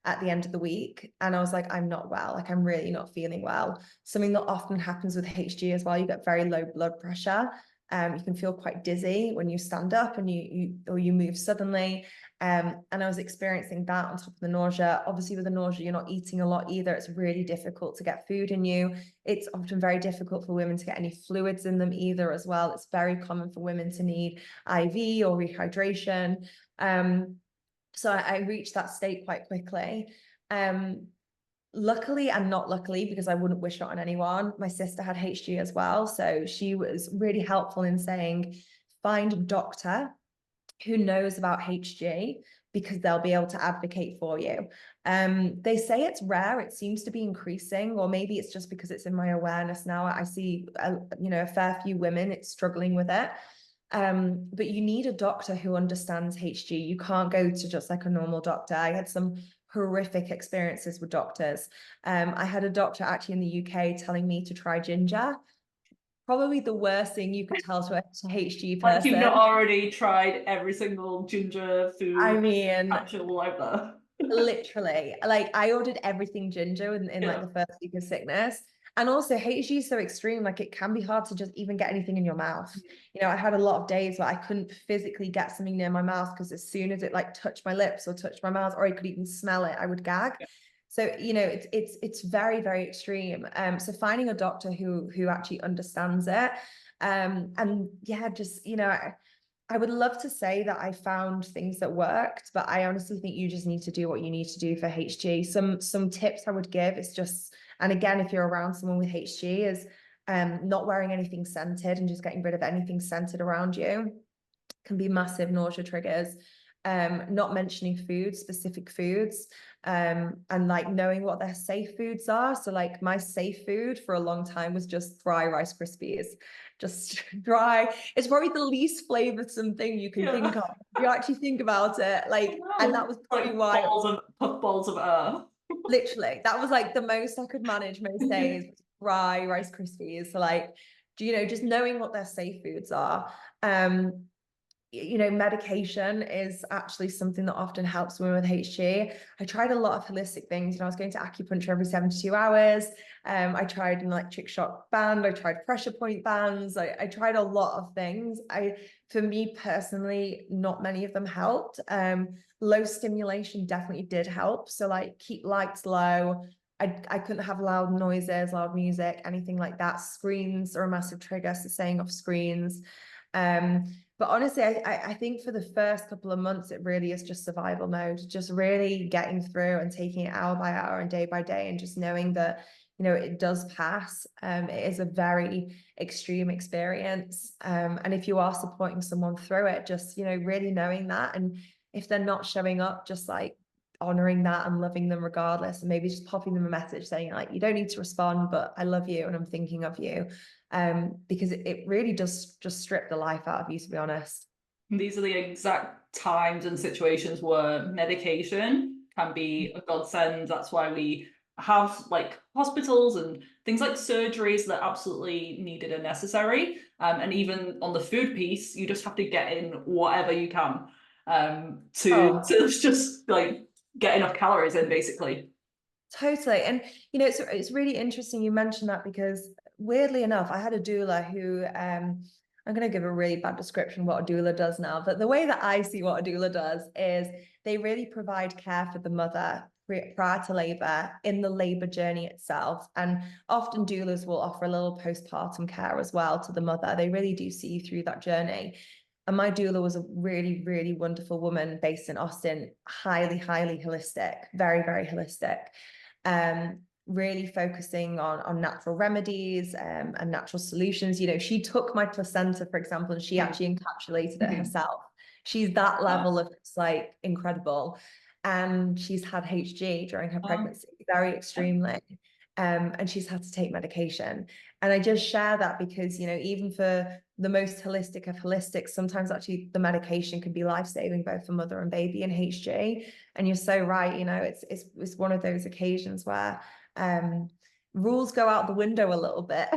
at the end of the week, and I was like, I'm not well, like, I'm really not feeling well. Something that often happens with HG as well, you get very low blood pressure. You can feel quite dizzy when you stand up and you move suddenly. And I was experiencing that on top of the nausea. Obviously, with the nausea, you're not eating a lot either. It's really difficult to get food in you. It's often very difficult for women to get any fluids in them either as well. It's very common for women to need IV or rehydration. So I reached that state quite quickly. Luckily and not luckily, because I wouldn't wish it on anyone, my sister had HG as well. So she was really helpful in saying, find a doctor who knows about HG, because they'll be able to advocate for you. They say it's rare. It seems to be increasing, or maybe it's just because it's in my awareness now. I see, a fair few women struggling with it. But you need a doctor who understands HG. You can't go to just like a normal doctor. I had some horrific experiences with doctors. I had a doctor actually in the UK telling me to try ginger. Probably the worst thing you could tell to a HG Like you've not person. already tried every single ginger I food mean, capsule out there. literally, like I ordered everything ginger in like Yeah. the first week of sickness. And also HG is so extreme, like it can be hard to just even get anything in your mouth. I had a lot of days where I couldn't physically get something near my mouth because as soon as it like touched my lips or touched my mouth, or I could even smell it, I would gag. Yeah. So, it's very, very extreme. So finding a doctor who actually understands it. And yeah, just, I would love to say that I found things that worked, but I honestly think you just need to do what you need to do for HG. Some tips I would give is just, and again, if you're around someone with HG, is not wearing anything scented and just getting rid of anything scented around you can be massive nausea triggers. Not mentioning specific foods, and like knowing what their safe foods are. So like my safe food for a long time was just dry Rice Krispies, just dry. It's probably the least flavorsome thing you can think of. If you actually think about it, like, and that was probably Like why, puff balls of air. literally, that was like the most I could manage most days, dry Rice Krispies. So like, just knowing what their safe foods are. Medication is actually something that often helps women with HG. I tried a lot of holistic things. I was going to acupuncture every 72 hours. I tried an electric shock band. I tried pressure point bands. I tried a lot of things. For me personally, not many of them helped. Low stimulation definitely did help. So like keep lights low. I couldn't have loud noises, loud music, anything like that. Screens are a massive trigger, so staying off screens. But honestly, I think for the first couple of months, it really is just survival mode, just really getting through and taking it hour by hour and day by day, and just knowing that, it does pass. It is a very extreme experience. And if you are supporting someone through it, just, really knowing that. And if they're not showing up, just like honoring that and loving them regardless, and maybe just popping them a message saying like, you don't need to respond, but I love you and I'm thinking of you. Because it really does just strip the life out of you, to be honest. These are the exact times and situations where medication can be a godsend. That's why we have like hospitals and things like surgeries that are absolutely needed and necessary. And even on the food piece, you just have to get in whatever you can to just like get enough calories in, basically. Totally. And it's really interesting you mentioned that, because weirdly enough, I had a doula who I'm going to give a really bad description of what a doula does now, but the way that I see what a doula does is they really provide care for the mother prior to labor, in the labor journey itself. And often doulas will offer a little postpartum care as well to the mother. They really do see you through that journey. And my doula was a really, really wonderful woman based in Austin, highly, highly holistic, very, very holistic. Really focusing on natural remedies and natural solutions. She took my placenta, for example, and she actually encapsulated it herself. She's that level of like incredible. And she's had HG during her pregnancy, very extremely. And she's had to take medication. And I just share that because, even for the most holistic of holistics, sometimes actually the medication can be life-saving both for mother and baby in HG. And you're so right, it's one of those occasions where rules go out the window a little bit.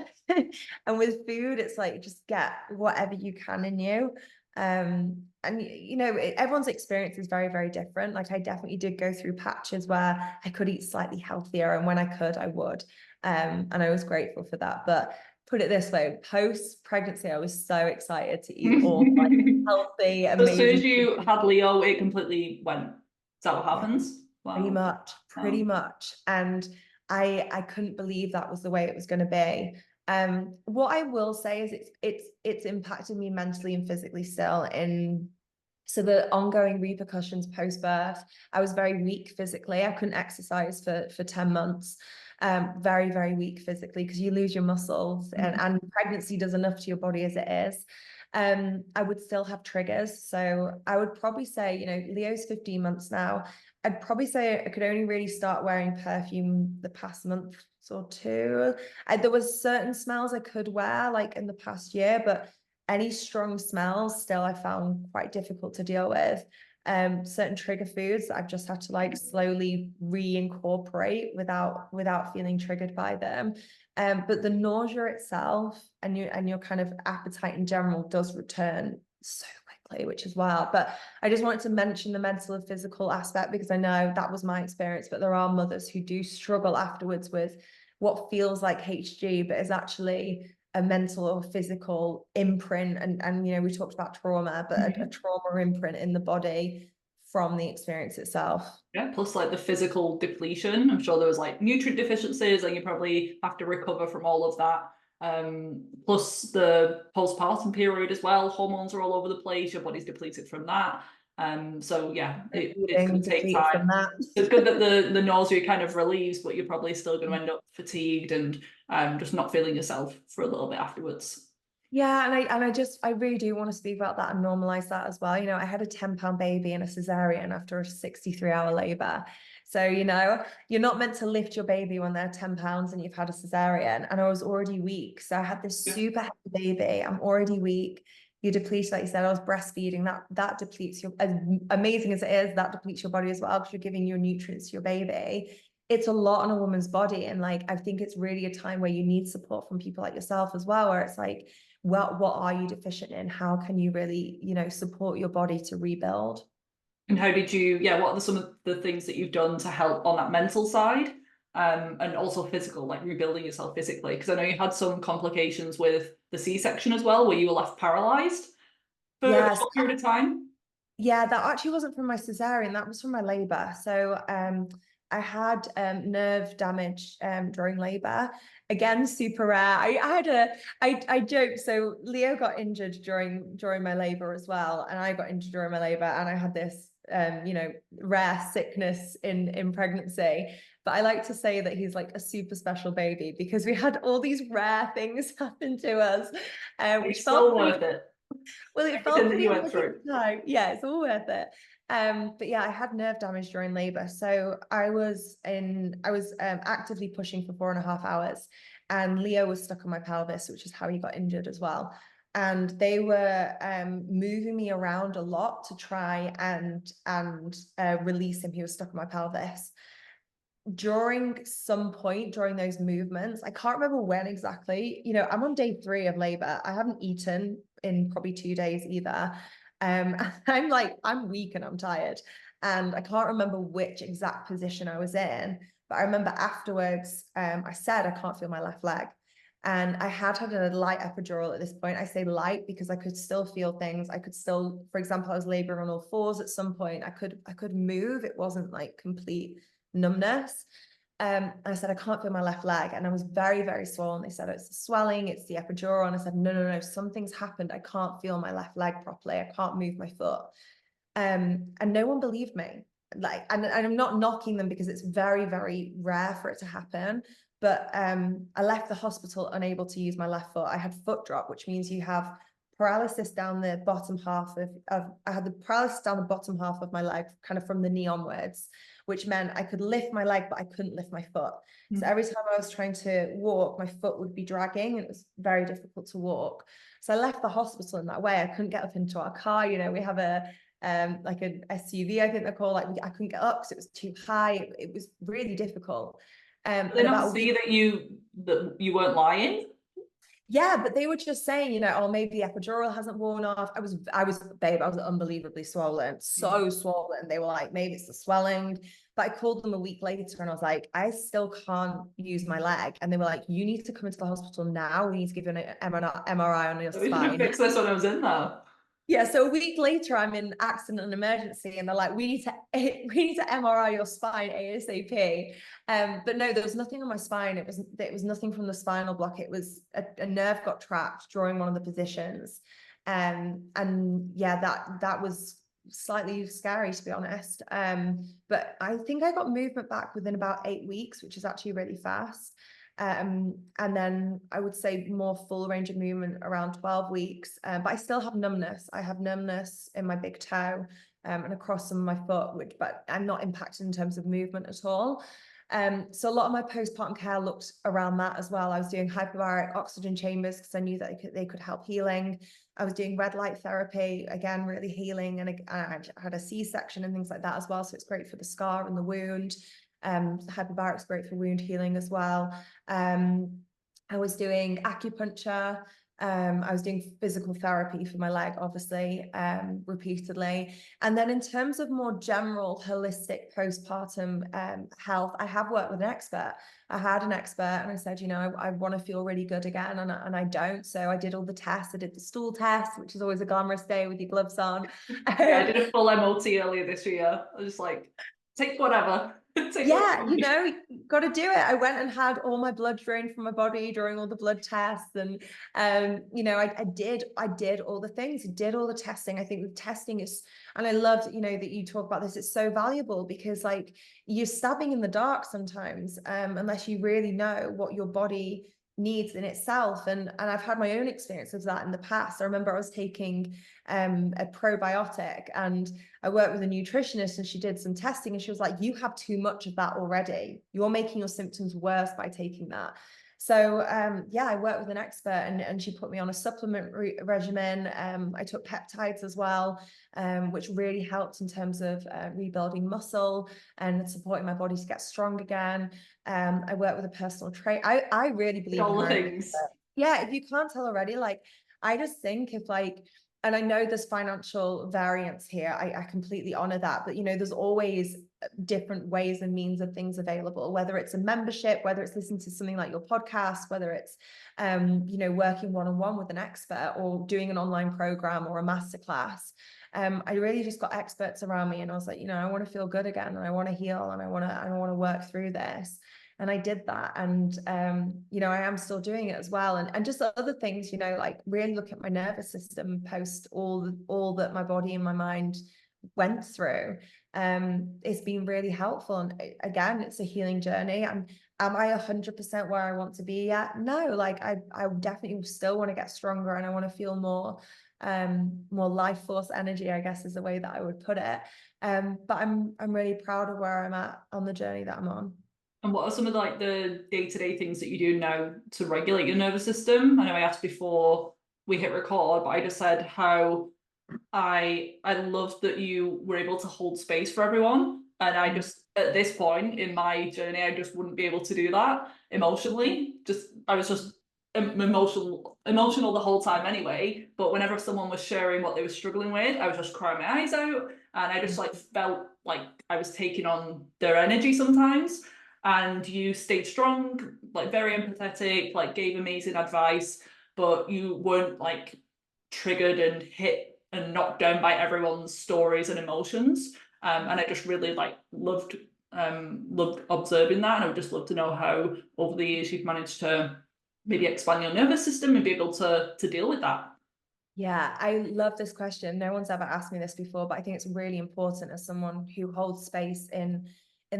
And with food, it's like just get whatever you can in you. And everyone's experience is very, very different. Like I definitely did go through patches where I could eat slightly healthier, and when I could, I would. And I was grateful for that. But put it this way, post-pregnancy, I was so excited to eat all like healthy, As soon amazing as you food. had Leo, it completely went. Is that what Yeah, happens? pretty Wow. much, pretty Wow. much. And I couldn't believe that was the way it was going to be. What I will say is it's impacted me mentally and physically still in so the ongoing repercussions post-birth. I was very weak physically. I couldn't exercise for 10 months. Very, very weak physically because you lose your muscles and pregnancy does enough to your body as it is. I would still have triggers. So I would probably say, you know, Leo's 15 months now. I'd probably say I could only really start wearing perfume the past month or two. There was certain smells I could wear like in the past year, but any strong smells still I found quite difficult to deal with. Certain trigger foods I've just had to like slowly reincorporate without feeling triggered by them. But the nausea itself and your kind of appetite in general does return so quickly, which is wild. But I just wanted to mention the mental and physical aspect because I know that was my experience, but there are mothers who do struggle afterwards with what feels like HG, but is actually a mental or physical imprint. And you know, we talked about trauma, but a trauma imprint in the body from the experience itself. Yeah, plus like the physical depletion. I'm sure there was like nutrient deficiencies, and you probably have to recover from all of that. Plus the postpartum period as well. Hormones are all over the place. Your body's depleted from that. So yeah, it's going to take Deplete from time. that. It's good that the nausea kind of relieves, but you're probably still going to end up fatigued and just not feeling yourself for a little bit afterwards. Yeah, I really do want to speak about that and normalize that as well. You know, I had a 10-pound baby and a cesarean after a 63-hour labor. So, you know, you're not meant to lift your baby when they're 10 pounds and you've had a cesarean. And I was already weak. So I had this super heavy baby. I'm already weak. You deplete, like you said, I was breastfeeding. That depletes your, as amazing as it is, that depletes your body as well because you're giving your nutrients to your baby. It's a lot on a woman's body. And like, I think it's really a time where you need support from people like yourself as well, where it's like, what are you deficient in? How can you really, you know, support your body to rebuild? And how did you, yeah, what are some of the things that you've done to help on that mental side? And also physical, like rebuilding yourself physically? Because I know you had some complications with the C-section as well, where you were left paralyzed for a Yes. short period of time. Yeah, that actually wasn't from my cesarean, that was from my labor. So I had nerve damage during labor. Again, super rare. I joke. So Leo got injured during my labor as well, and I got injured during my labor, and I had this you know, rare sickness in pregnancy. But I like to say that he's like a super special baby because we had all these rare things happen to us, which It's felt still pretty. worth it. Well, it Everything felt that pretty you went amazing through. at the time. Yeah, it's all worth it. But yeah, I had nerve damage during labor. So I was actively pushing for 4.5 hours and Leo was stuck on my pelvis, which is how he got injured as well. And they were moving me around a lot to try and release him. He was stuck on my pelvis. During some point during those movements, I can't remember when exactly, you know, I'm on day 3 of labor. I haven't eaten in probably 2 days either. I'm weak and I'm tired. And I can't remember which exact position I was in, but I remember afterwards, I said, I can't feel my left leg. And I had a light epidural at this point. I say light because I could still feel things. I could still, for example, I was laboring on all 4s at some point. I could move. It wasn't like complete numbness. I said, I can't feel my left leg. And I was very, very swollen. They said, it's the swelling, it's the epidural. And I said, no, something's happened. I can't feel my left leg properly. I can't move my foot. And no one believed me. Like, and I'm not knocking them because it's very, very rare for it to happen. But I left the hospital unable to use my left foot. I had foot drop, which means you have paralysis down the bottom half I had the paralysis down the bottom half of my leg, kind of from the knee onwards, which meant I could lift my leg, but I couldn't lift my foot. So every time I was trying to walk, my foot would be dragging and it was very difficult to walk. So I left the hospital in that way. I couldn't get up into our car. You know, we have like an SUV, I think they're called. Like I couldn't get up because it was too high. It was really difficult. Did they not see that you weren't lying? Yeah, but they were just saying, you know, oh, maybe the epidural hasn't worn off. Babe, I was unbelievably swollen, so swollen. They were like, maybe it's the swelling. But I called them a week later and I was like, I still can't use my leg. And they were like, you need to come into the hospital now. We need to give you an MRI on your We didn't spine. fix this when I was in there. Yeah, so a week later, I'm in accident and emergency, and they're like, "We need to MRI your spine ASAP." But no, there was nothing on my spine. It was nothing from the spinal block. It was a nerve got trapped during one of the positions, and yeah, that was slightly scary, to be honest. But I think I got movement back within about 8 weeks, which is actually really fast. And then I would say more full range of movement around 12 weeks. But I still have numbness. I have numbness in my big toe and across some of my foot, but I'm not impacted in terms of movement at all. So a lot of my postpartum care looked around that as well. I was doing hyperbaric oxygen chambers because I knew that they could help healing. I was doing red light therapy, again, really healing. And I had a C-section and things like that as well. So it's great for the scar and the wound. Hyperbaric's great for wound healing as well. I was doing acupuncture. I was doing physical therapy for my leg, obviously, repeatedly. And then in terms of more general holistic postpartum health, I have worked with an expert. I had an expert and I said, I want to feel really good again, and I don't. So I did all the tests. I did the stool test, which is always a glamorous day with your gloves on. Yeah, I did a full MOT earlier this year. I was just like, take whatever. Yeah, got to do it. I went and had all my blood drained from my body during all the blood tests, and I did all the things, did all the testing. I think the testing is, and I loved, that you talk about this. It's so valuable because like you're stabbing in the dark sometimes, unless you really know what your body needs in itself. And I've had my own experience of that in the past. I remember I was taking a probiotic, and I worked with a nutritionist, and she did some testing, and she was like, you have too much of that already. You're making your symptoms worse by taking that. So yeah, I worked with an expert, and she put me on a supplement regimen. I took peptides as well, which really helped in terms of rebuilding muscle and supporting my body to get strong again. I work with a personal trainer. I really believe all in the my things. Yeah, if you can't tell already, like I just think if like, and I know there's financial variance here, I completely honor that, but there's always different ways and means of things available, whether it's a membership, whether it's listening to something like your podcast, whether it's working one-on-one with an expert or doing an online program or a masterclass. I really just got experts around me, and I was like, I want to feel good again, and I want to heal, and I want to work through this. And I did that. And, I am still doing it as well. And just other things, like really look at my nervous system post all that my body and my mind went through. It's been really helpful. And again, it's a healing journey. And am I 100% where I want to be yet? No, like I definitely still want to get stronger, and I want to feel more life force energy, I guess is the way that I would put it. But I'm really proud of where I'm at on the journey that I'm on. And what are some of the day-to-day things that you do now to regulate your nervous system? I know I asked before we hit record, but I just said how I loved that you were able to hold space for everyone. And I just, at this point in my journey, I just wouldn't be able to do that emotionally. I was just emotional the whole time anyway. But whenever someone was sharing what they were struggling with, I was just crying my eyes out. And I just felt like I was taking on their energy sometimes. And you stayed strong, very empathetic, gave amazing advice, but you weren't triggered and hit and knocked down by everyone's stories and emotions. And I just really loved observing that. And I would just love to know how over the years you've managed to maybe expand your nervous system and be able to deal with that. Yeah, I love this question. No one's ever asked me this before, but I think it's really important as someone who holds space in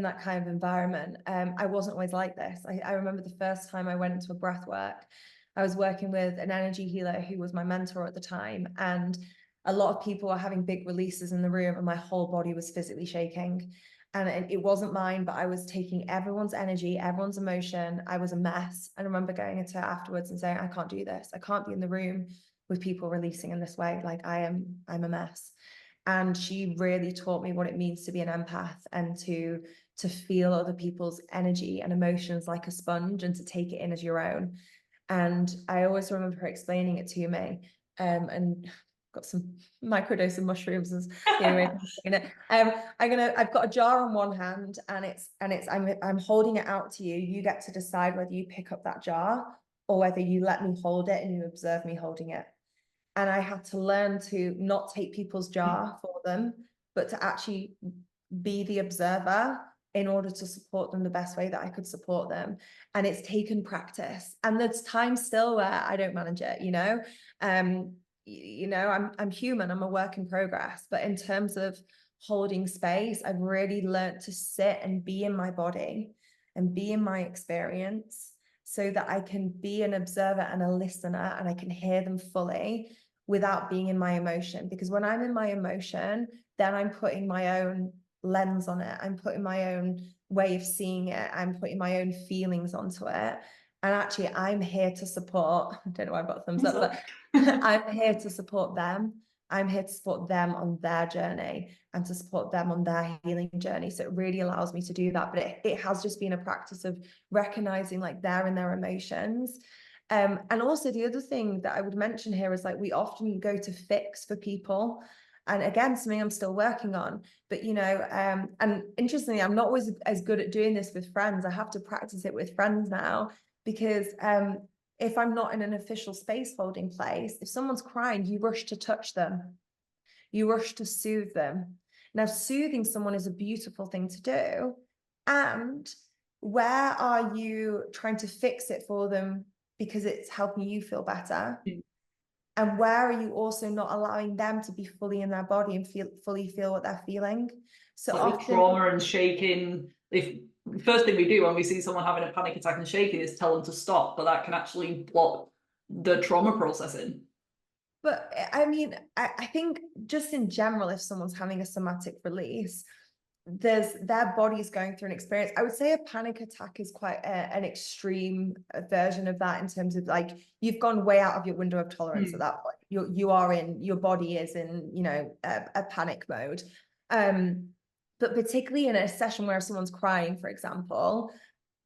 that kind of environment. I wasn't always like this. I remember the first time I went into a breath work, I was working with an energy healer who was my mentor at the time, and a lot of people were having big releases in the room, and my whole body was physically shaking. And it wasn't mine, but I was taking everyone's energy, everyone's emotion. I was a mess. I remember going into it afterwards and saying, I can't do this. I can't be in the room with people releasing in this way. Like I'm a mess. And she really taught me what it means to be an empath, and to feel other people's energy and emotions like a sponge, and to take it in as your own. And I always remember her explaining it to me. And got some microdose of mushrooms as the only way of doing it. I've got a jar on one hand, and I'm holding it out to you. You get to decide whether you pick up that jar or whether you let me hold it and you observe me holding it. And I had to learn to not take people's jar for them, but to actually be the observer in order to support them the best way that I could support them. And it's taken practice. And there's times still where I don't manage it, you know. I'm human, I'm a work in progress. But in terms of holding space, I've really learned to sit and be in my body and be in my experience, so that I can be an observer and a listener, and I can hear them fully without being in my emotion. Because when I'm in my emotion, then I'm putting my own lens on it. I'm putting my own way of seeing it. I'm putting my own feelings onto it. And actually, I'm here to support. I don't know why I've got a thumbs up, but I'm here to support them. I'm here to support them on their journey and to support them on their healing journey. So it really allows me to do that. But it has just been a practice of recognizing like they're in their emotions. And also the other thing that I would mention here is like we often go to fix for people. And again, something I'm still working on. But, you know, and interestingly, I'm not always as good at doing this with friends. I have to practice it with friends now, because if I'm not in an official space holding place, if someone's crying, you rush to touch them. You rush to soothe them. Now, soothing someone is a beautiful thing to do. And where are you trying to fix it for them because it's helping you feel better? And where are you also not allowing them to be fully in their body and fully feel what they're feeling? So like often, with trauma and shaking, if first thing we do when we see someone having a panic attack and shaking is tell them to stop, but that can actually block the trauma processing. but I mean, I think just in general, if someone's having a somatic release, their body's going through an experience. I would say a panic attack is quite an extreme version of that, in terms of like you've gone way out of your window of tolerance at that point. Your body is in, you know, a panic mode. But particularly in a session where someone's crying, for example,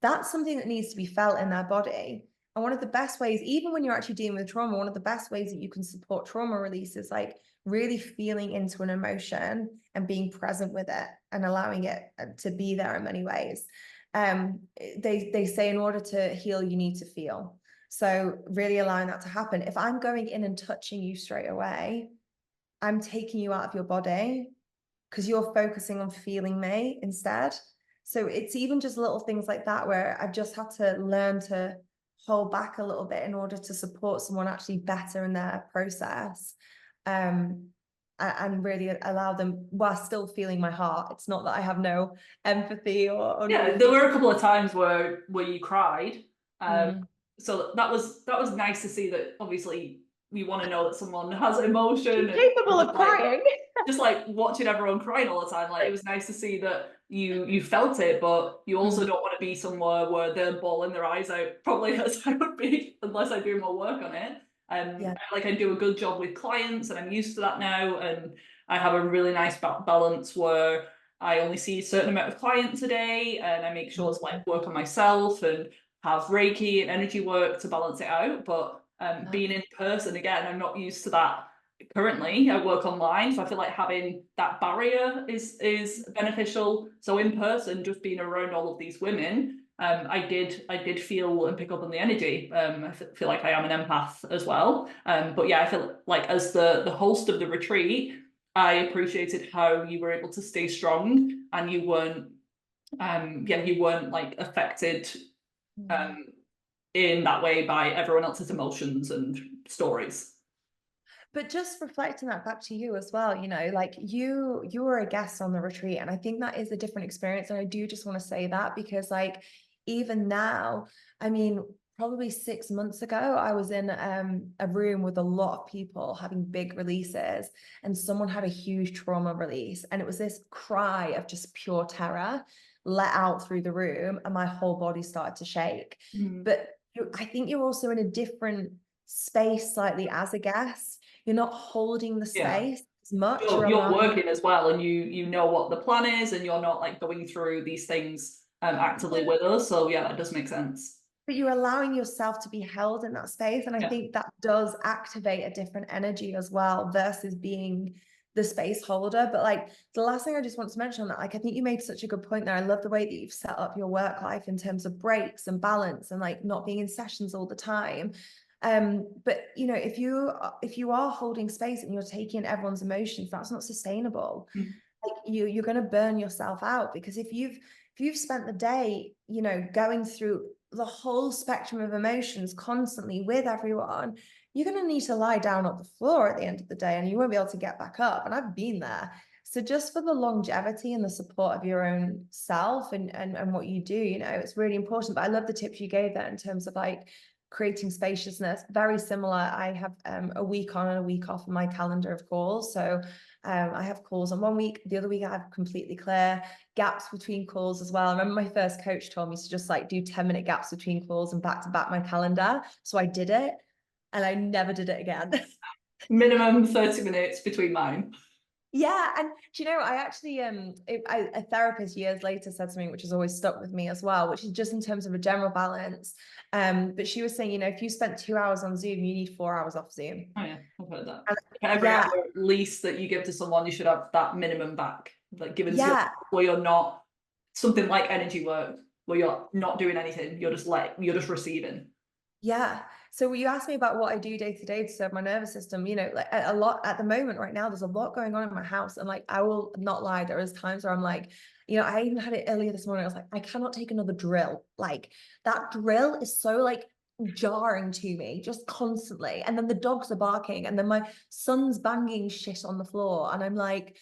that's something that needs to be felt in their body. And one of the best ways, even when you're actually dealing with trauma, one of the best ways that you can support trauma release is like really feeling into an emotion and being present with it and allowing it to be there in many ways. They say in order to heal, you need to feel. So really allowing that to happen. If I'm going in and touching you straight away, I'm taking you out of your body because you're focusing on feeling me instead. So it's even just little things like that where I've just had to learn to hold back a little bit in order to support someone actually better in their process. And really allow them while still feeling my heart. It's not that I have no empathy or Yeah, no there were a couple of times where you cried. Mm. So that was nice to see that obviously you want to know that someone has emotion, and Capable of just like crying. just like watching everyone crying all the time. Like it was nice to see that you felt it, but you also don't want to be somewhere where they're bawling their eyes out, probably as I would be unless I do more work on it. Yeah. Like I do a good job with clients and I'm used to that now, and I have a really nice balance where I only see a certain amount of clients a day, and I make sure to like work on myself and have Reiki and energy work to balance it out. But being in person again, I'm not used to that currently. I work online, so I feel like having that barrier is beneficial. So in person, just being around all of these women, I did feel and pick up on the energy. I feel like I am an empath as well. But yeah, I feel like as the host of the retreat, I appreciated how you were able to stay strong and you weren't you weren't like affected in that way by everyone else's emotions and stories. But just reflecting that back to you as well, you know, like you were a guest on the retreat, and I think that is a different experience. And I do just want to say that because like even now, I mean, probably 6 months ago, I was in a room with a lot of people having big releases, and someone had a huge trauma release, and it was this cry of just pure terror let out through the room, and my whole body started to shake. But I think you're also in a different space slightly as a guest. You're not holding the space as much. You're working as well, and you know what the plan is, and you're not like going through these things actively with us. So yeah, that does make sense. but you're allowing yourself to be held in that space. And I think that does activate a different energy as well versus being the space holder. But like the last thing I just want to mention on that, like I think you made such a good point there. I love the way that you've set up your work life in terms of breaks and balance and like not being in sessions all the time. But you know, if you are holding space and you're taking everyone's emotions, that's not sustainable. Like you're going to burn yourself out, because if you've spent the day, you know, going through the whole spectrum of emotions constantly with everyone, you're going to need to lie down on the floor at the end of the day and you won't be able to get back up. And I've been there. So just for the longevity and the support of your own self and what you do, you know, it's really important. But I love the tips you gave there in terms of like creating spaciousness. Very similar. I have a week on and a week off in my calendar of calls. So I have calls on one week, the other week I have completely clear gaps between calls as well. I remember my first coach told me to just like do 10-minute gaps between calls and back to back my calendar. So I did it and I never did it again. Minimum 30 minutes between mine. Yeah, and do you know, I actually a therapist years later said something which has always stuck with me as well, which is just in terms of a general balance. But she was saying, you know, if you spent 2 hours on Zoom, you need 4 hours off Zoom. Oh yeah, I've heard that. And, For every yeah, hour at least that you give to someone, you should have that minimum back, like given to you, yeah, where you're not something like energy work, where you're not doing anything, you're just receiving. yeah. So you asked me about what I do day to day to serve my nervous system. You know, like a lot at the moment right now, there's a lot going on in my house. And like, I will not lie, there is times where I'm like, you know, I even had it earlier this morning. I was like, I cannot take another drill. Like that drill is so like jarring to me just constantly. And then the dogs are barking and then my son's banging shit on the floor. And I'm like,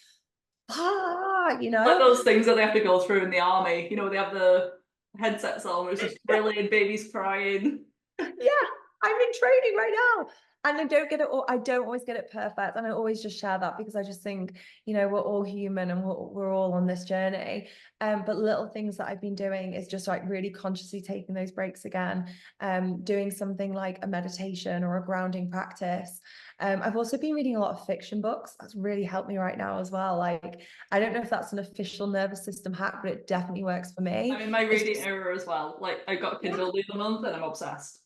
you know, Like those things that they have to go through in the army, you know, they have the headsets on where it's just drilling, babies crying. yeah, I'm in training right now. And I don't get it, or I don't always get it perfect. And I always just share that because I just think, you know, we're all human and we're all on this journey. But little things that I've been doing is just like really consciously taking those breaks again, doing something like a meditation or a grounding practice. I've also been reading a lot of fiction books. That's really helped me right now as well. Like, I don't know if that's an official nervous system hack, but it definitely works for me. I'm in my reading era as well. Like I got a Kindle the other month and I'm obsessed.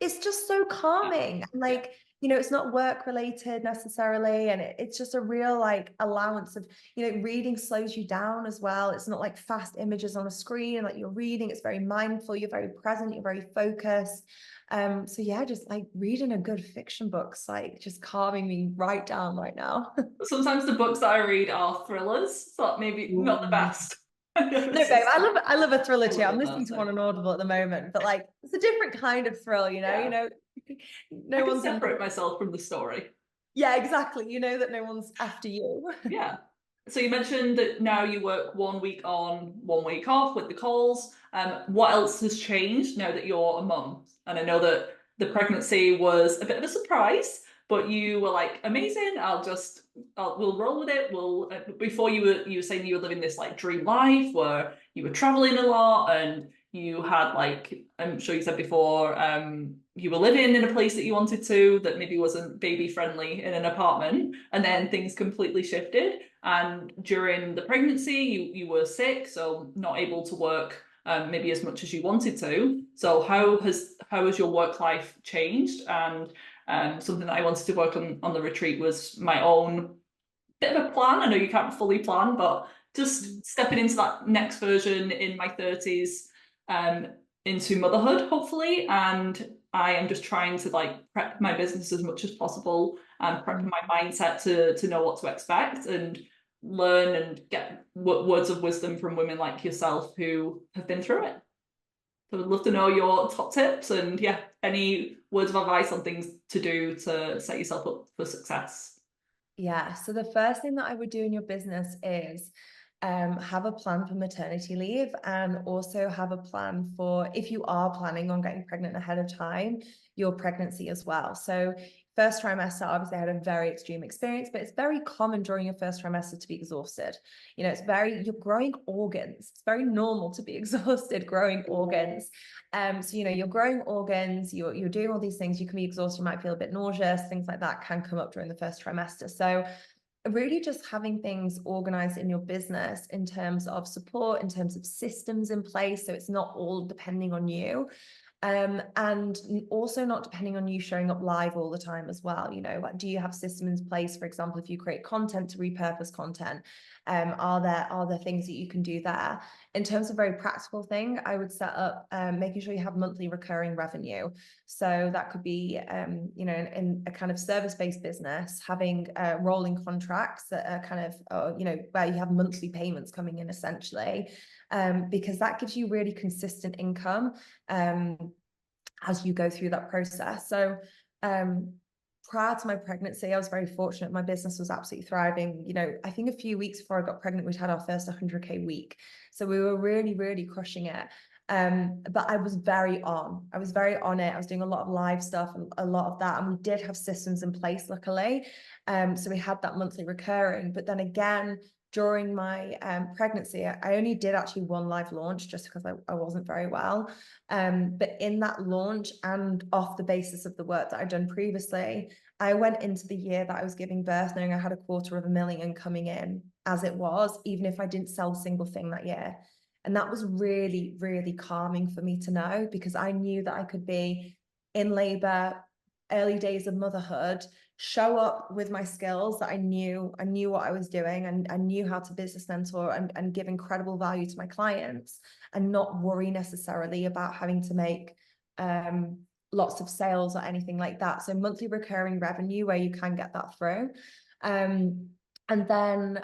It's just so calming. And Yeah. like, you know, it's not work related necessarily. And it's just a real like allowance of, you know, reading slows you down as well. It's not like fast images on a screen. Like you're reading, it's very mindful, you're very present, you're very focused. So yeah, just like reading a good fiction book's like just calming me right down right now. Sometimes the books that I read are thrillers, so maybe not the Ooh. best. No, babe, I love a thriller too. I'm Totally listening to one person. on Audible at the moment, but like it's a different kind of thrill, you know, Yeah. I no can one's in. separate myself from the story. Yeah, exactly. You know that no one's after you. Yeah. So you mentioned that now you work 1 week on, 1 week off with the calls. What else has changed now that you're a mum? And I know that the pregnancy was a bit of a surprise, but you were like, amazing. We'll roll with it. Before you were saying you were living this like dream life where you were traveling a lot and you had like, I'm sure you said before, you were living in a place that you wanted to that maybe wasn't baby friendly in an apartment, and then things completely shifted. And during the pregnancy, you were sick, so not able to work maybe as much as you wanted to. So how has your work life changed? And something that I wanted to work on the retreat was my own bit of a plan. I know you can't fully plan, but just stepping into that next version in my 30s, into motherhood, hopefully. And I am just trying to like prep my business as much as possible and prep my mindset to know what to expect and learn and get words of wisdom from women like yourself who have been through it. So I would love to know your top tips and yeah, any words of advice on things to do to set yourself up for success. Yeah. So the first thing that I would do in your business is have a plan for maternity leave and also have a plan for if you are planning on getting pregnant ahead of time, your pregnancy as well. So first trimester, obviously I had a very extreme experience, but it's very common during your first trimester to be exhausted. You know, you're growing organs. It's very normal to be exhausted growing organs. So, you know, you're growing organs, you're doing all these things, you can be exhausted, you might feel a bit nauseous, things like that can come up during the first trimester. So really just having things organized in your business in terms of support, in terms of systems in place, so it's not all depending on you. And also not depending on you showing up live all the time as well. You know, like, do you have systems in place? For example, if you create content, to repurpose content, are there things that you can do there? In terms of very practical thing, I would set up making sure you have monthly recurring revenue. So that could be, you know, in a kind of service-based business, having rolling contracts that are kind of, you know, where you have monthly payments coming in essentially, because that gives you really consistent income as you go through that process. So prior to my pregnancy, I was very fortunate. My business was absolutely thriving. You know, I think a few weeks before I got pregnant, we'd had our first 100K week. So we were really, really crushing it. But I was very on it. I was doing a lot of live stuff and a lot of that. And we did have systems in place, luckily. So we had that monthly recurring. But then again, during my pregnancy, I only did actually one live launch just because I wasn't very well. But in that launch and off the basis of the work that I'd done previously, I went into the year that I was giving birth knowing I had $250,000 coming in as it was, even if I didn't sell a single thing that year. And that was really, really calming for me to know, because I knew that I could be in labor, early days of motherhood, show up with my skills that I knew what I was doing, and I knew how to business mentor and give incredible value to my clients, and not worry necessarily about having to make lots of sales or anything like that. So monthly recurring revenue where you can get that through. And then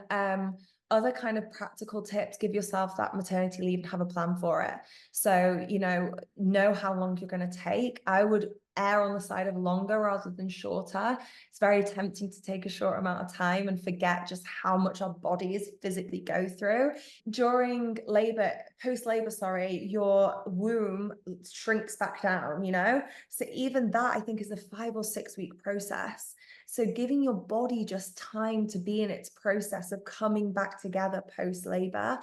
other kind of practical tips: give yourself that maternity leave and have a plan for it. So, you know how long you're going to take. I would err on the side of longer rather than shorter. It's very tempting to take a short amount of time and forget just how much our bodies physically go through. During labor, post-labor, sorry, your womb shrinks back down, you know? So even that, I think, is a 5 or 6 week process. So giving your body just time to be in its process of coming back together post-labor,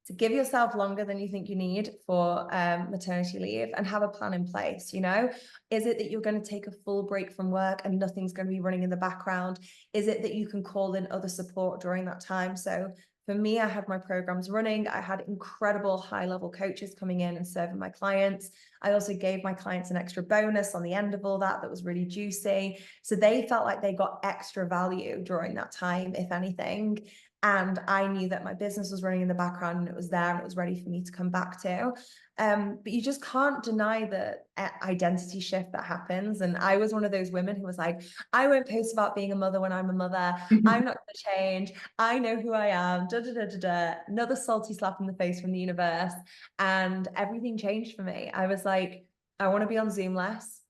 to give yourself longer than you think you need for maternity leave, and have a plan in place. You know, is it that you're going to take a full break from work and nothing's going to be running in the background? Is it that you can call in other support during that time? So for me, I had my programs running. I had incredible high-level coaches coming in and serving my clients. I also gave my clients an extra bonus on the end of all that was really juicy. So they felt like they got extra value during that time, if anything. And I knew that my business was running in the background and it was there and it was ready for me to come back to. But you just can't deny the identity shift that happens. And I was one of those women who was like, I won't post about being a mother when I'm a mother. I'm not going to change. I know who I am. Da, da, da, da, da. Another salty slap in the face from the universe. And everything changed for me. I was like, I want to be on Zoom less.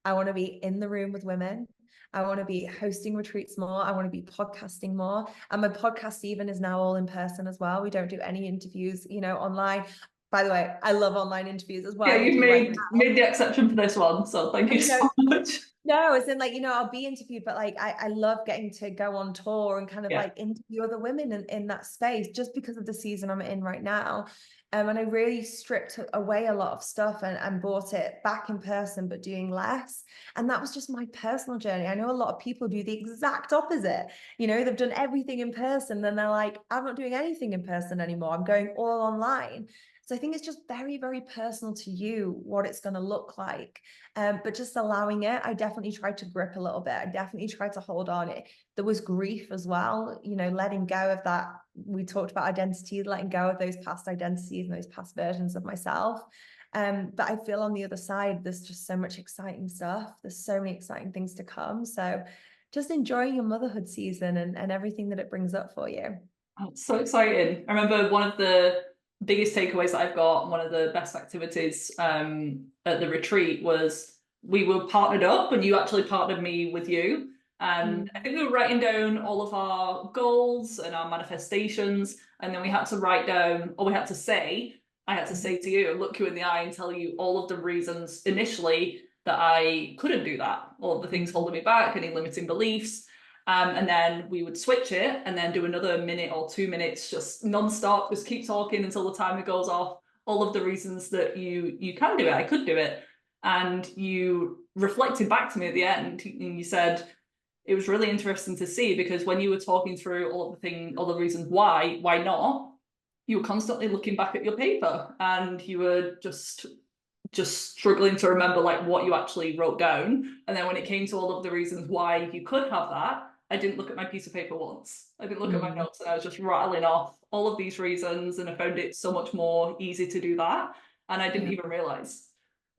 I want to be in the room with women. I want to be hosting retreats more. I want to be podcasting more. And my podcast even is now all in person as well. We don't do any interviews, you know, online. By the way, I love online interviews as well. Yeah, you've made the exception for this one, so thank you so much. No, it's in like, you know, I'll be interviewed, but like I love getting to go on tour and kind of like interview other women in that space, just because of the season I'm in right now. And I really stripped away a lot of stuff and brought it back in person, but doing less. And that was just my personal journey. I know a lot of people do the exact opposite. You know, they've done everything in person, then they're like, I'm not doing anything in person anymore. I'm going all online. So I think it's just very, very personal to you what it's going to look like. But just allowing it, I definitely tried to grip a little bit. I definitely tried to hold on. There was grief as well, you know, letting go of that. We talked about identity, letting go of those past identities and those past versions of myself. But I feel on the other side, there's just so much exciting stuff. There's so many exciting things to come. So just enjoying your motherhood season and everything that it brings up for you. Oh, it's so exciting. I remember one of the biggest takeaways that I've got, one of the best activities at the retreat was we were partnered up, and you actually partnered me with you. And I think we were writing down all of our goals and our manifestations, and then we had to write down, or we had to say, I had to say to you and look you in the eye and tell you all of the reasons initially that I couldn't do that, all of the things holding me back, any limiting beliefs. And then we would switch it and then do another minute or 2 minutes, just non-stop, just keep talking until the timer goes off. All of the reasons that you can do it, I could do it. And you reflected back to me at the end and you said, it was really interesting to see, because when you were talking through all of the things, all the reasons why not, you were constantly looking back at your paper and you were just just struggling to remember like what you actually wrote down. And then when it came to all of the reasons why you could have that, I didn't look at my piece of paper once. I didn't look at my notes, and I was just rattling off all of these reasons, and I found it so much more easy to do that. And I didn't Yeah. even realize.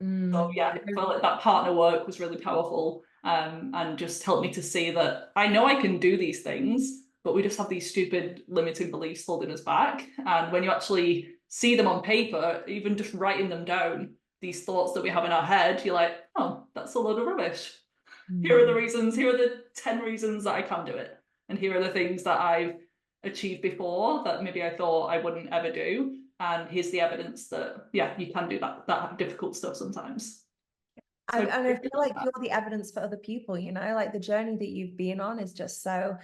So yeah, I felt like that partner work was really powerful, and just helped me to see that I know I can do these things, but we just have these stupid limiting beliefs holding us back. And when you actually see them on paper, even just writing them down, these thoughts that we have in our head, you're like, oh, that's a load of rubbish. Here are the reasons, here are the 10 reasons that I can do it. And here are the things that I've achieved before that maybe I thought I wouldn't ever do. And here's the evidence that, yeah, you can do that difficult stuff sometimes. So And I feel like you're the evidence for other people, you know, like the journey that you've been on is just so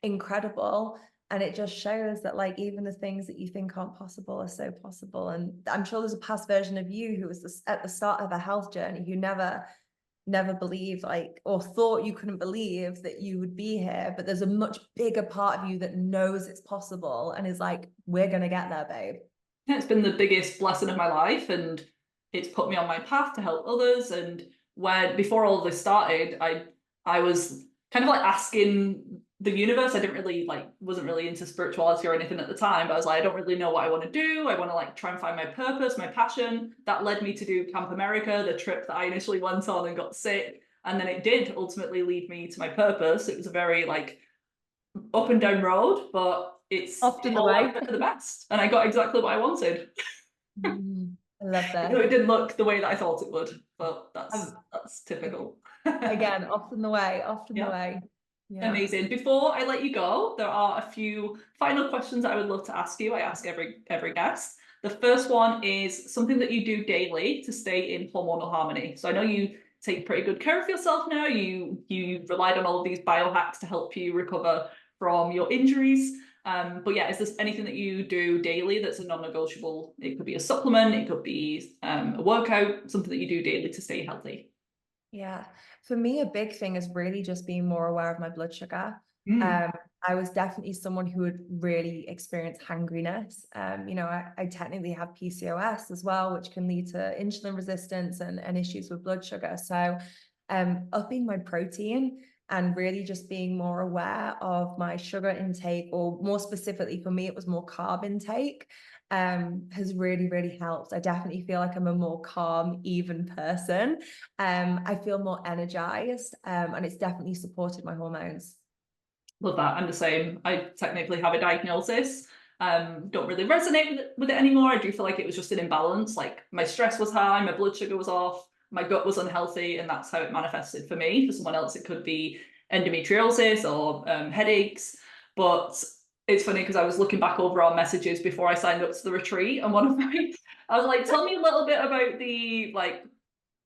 incredible. And it just shows that like even the things that you think aren't possible are so possible. And I'm sure there's a past version of you who was at the start of a health journey who never believed like or thought you couldn't believe that you would be here. But there's a much bigger part of you that knows it's possible and is like, we're gonna get there, babe. yeah, it's been the biggest blessing of my life, and it's put me on my path to help others. And when before all this started, I was kind of like asking the universe. I didn't really like wasn't really into spirituality or anything at the time, but I was like, I don't really know what I want to do. I want to like try and find my purpose, my passion. That led me to do Camp America, the trip that I initially went on and got sick. And then it did ultimately lead me to my purpose. It was a very like up and down road, but it Often the all way. worked out for the best. And I got exactly what I wanted. I love You know, that. it didn't look the way that I thought it would, but Um, that's typical. Again, often the way, often the Yeah, way. Yeah. amazing. Before I let you go, there are a few final questions that I would love to ask you. I ask every guest. The first one is something that you do daily to stay in hormonal harmony. So I know you take pretty good care of yourself now. You relied on all of these biohacks to help you recover from your injuries. But yeah, is there anything that you do daily that's a non-negotiable? It could be a supplement, it could be a workout, something that you do daily to stay healthy. Yeah. For me, a big thing is really just being more aware of my blood sugar. Mm. Um, I was definitely someone who would really experience hangriness. You know, I technically have PCOS as well, which can lead to insulin resistance and issues with blood sugar. So, upping my protein and really just being more aware of my sugar intake, or more specifically for me, it was more carb intake, has really helped. I definitely feel like I'm a more calm, even person. I feel more energized, and it's definitely supported my hormones. Love that. I'm the same. I technically have a diagnosis. Don't really resonate with it anymore. I do feel like it was just an imbalance. Like my stress was high, my blood sugar was off, my gut was unhealthy, and that's how it manifested for me. For someone else, it could be endometriosis or headaches. But it's funny because I was looking back over our messages before I signed up to the retreat, and one of my, I was like, "Tell me a little bit about the like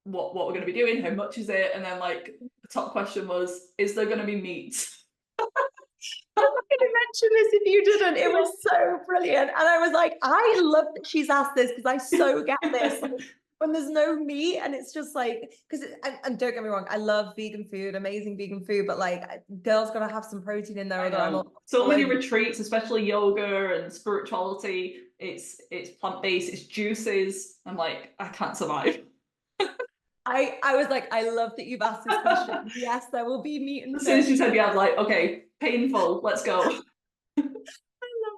what we're going to be doing. How much is it?" And then like the top question was, "Is there going to be meat?" I was going to mention this if you didn't. It was so brilliant. And I was like, I love that she's asked this because I so get this. Like, when there's no meat and it's just like, because, and don't get me wrong, I love vegan food, amazing vegan food, but like, girls got to have some protein in there, I or I'm know. So all many over. retreats, especially yoga and spirituality, it's plant-based, it's juices. I'm like, I can't survive. I was like, I love that you've asked this question. Yes, there will be meat and As soon as you fish. said yeah, I was like, okay, painful, let's go. I love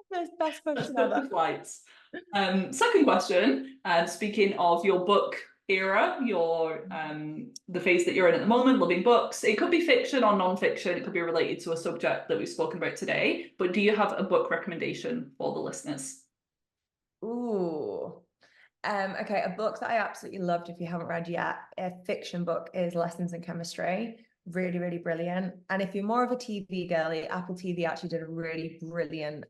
this. Best Let's question book the ever. flights. Second question, speaking of your book era, your the phase that you're in at the moment, loving books. It could be fiction or non-fiction, it could be related to a subject that we've spoken about today. But do you have a book recommendation for the listeners? Ooh. Okay, a book that I absolutely loved, if you haven't read yet, a fiction book, is Lessons in Chemistry. Really brilliant. And if you're more of a TV girly, Apple TV actually did a really brilliant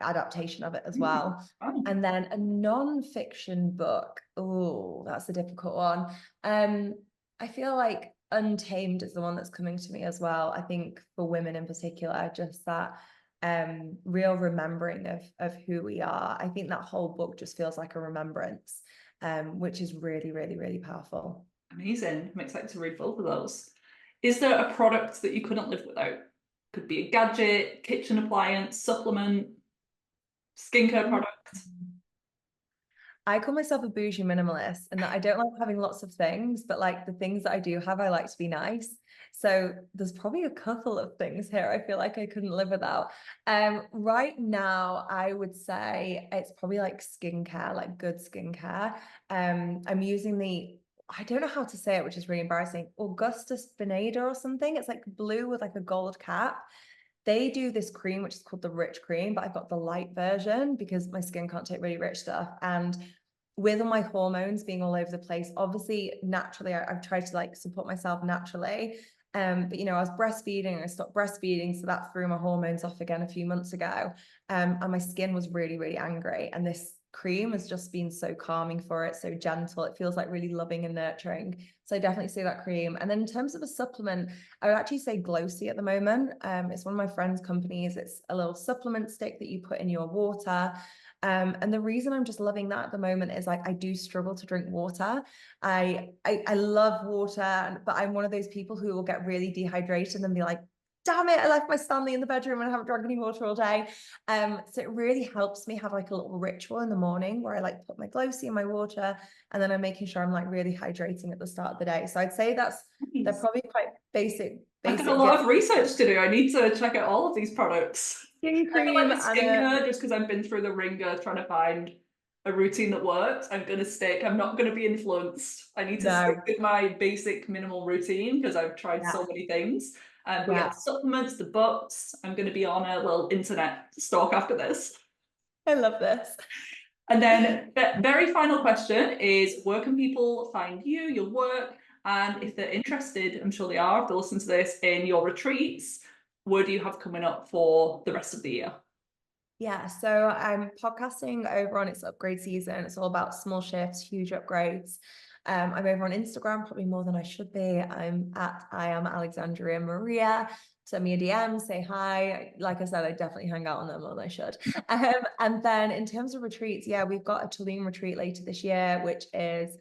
adaptation of it as well. Oh. And then a non-fiction book. Oh, that's a difficult one. I feel like Untamed is the one that's coming to me as well. I think for women in particular, just that real remembering of who we are. I think that whole book just feels like a remembrance, which is really powerful. Amazing. I'm excited to read both of those. Is there a product that you couldn't live without? Could be a gadget, kitchen appliance, supplement, skincare Mm. product. I call myself a bougie minimalist, and that I don't like having lots of things, but like the things that I do have, I like to be nice. So there's probably a couple of things here I feel like I couldn't live without. Right now, I would say it's probably like skincare, like good skincare. I'm using I don't know how to say it, which is really embarrassing, Augustus Beneda or something. It's like blue with like a gold cap. They do this cream, which is called the rich cream, but I've got the light version because my skin can't take really rich stuff. And with all my hormones being all over the place, obviously, naturally, I've tried to like support myself naturally. But I was breastfeeding, I stopped breastfeeding, so that threw my hormones off again a few months ago. And my skin was really, really angry. And this cream has just been so calming for it, so gentle. It feels like really loving and nurturing. So I definitely say that cream. And then in terms of a supplement, I would actually say Glossy at the moment. It's one of my friend's companies. It's a little supplement stick that you put in your water. And the reason I'm just loving that at the moment is like I do struggle to drink water. I love water, but I'm one of those people who will get really dehydrated and be like, damn it, I left my Stanley in the bedroom and I haven't drunk any water all day. So it really helps me have like a little ritual in the morning where I like put my Glossy in my water, and then I'm making sure I'm like really hydrating at the start of the day. So I'd say they're probably quite basic. I've got a lot of research to do. I need to check out all of these products. Skin I feel cream like the and skincare, just because I've been through the ringer trying to find a routine that works, I'm not going to be influenced. I need to stick with my basic minimal routine because I've tried so many things. But yeah, supplements, the books, I'm going to be on a little internet stalk after this. I love this. And then the very final question is, where can people find you, your work? And if they're interested, I'm sure they are, if they listen to this, in your retreats, what do you have coming up for the rest of the year? Yeah, so I'm podcasting over on its upgrade season. It's all about small shifts, huge upgrades. I'm over on Instagram, probably more than I should be. I am Alexandria Maria. Send me a DM, say hi. Like I said, I definitely hang out on them more than I should. And then in terms of retreats, yeah, we've got a Tulum retreat later this year, which is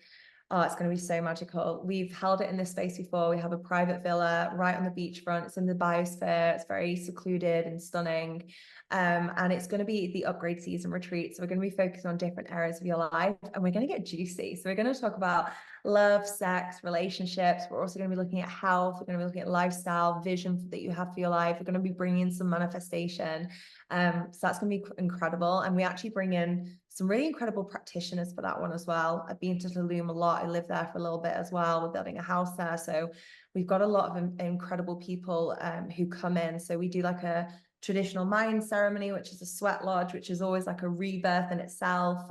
it's going to be so magical. We've held it in this space before. We have a private villa right on the beachfront. It's in the biosphere. It's very secluded and stunning. And it's going to be the upgrade season retreat. So we're going to be focused on different areas of your life, and we're going to get juicy. So we're going to talk about love, sex, relationships. We're also going to be looking at health. We're going to be looking at lifestyle, vision that you have for your life. We're going to be bringing in some manifestation. So that's going to be incredible. And we actually bring in some really incredible practitioners for that one as well. I've been to Tulum a lot. I lived there for a little bit as well. We're building a house there. So we've got a lot of incredible people who come in. So we do like a traditional Mayan ceremony, which is a sweat lodge, which is always like a rebirth in itself.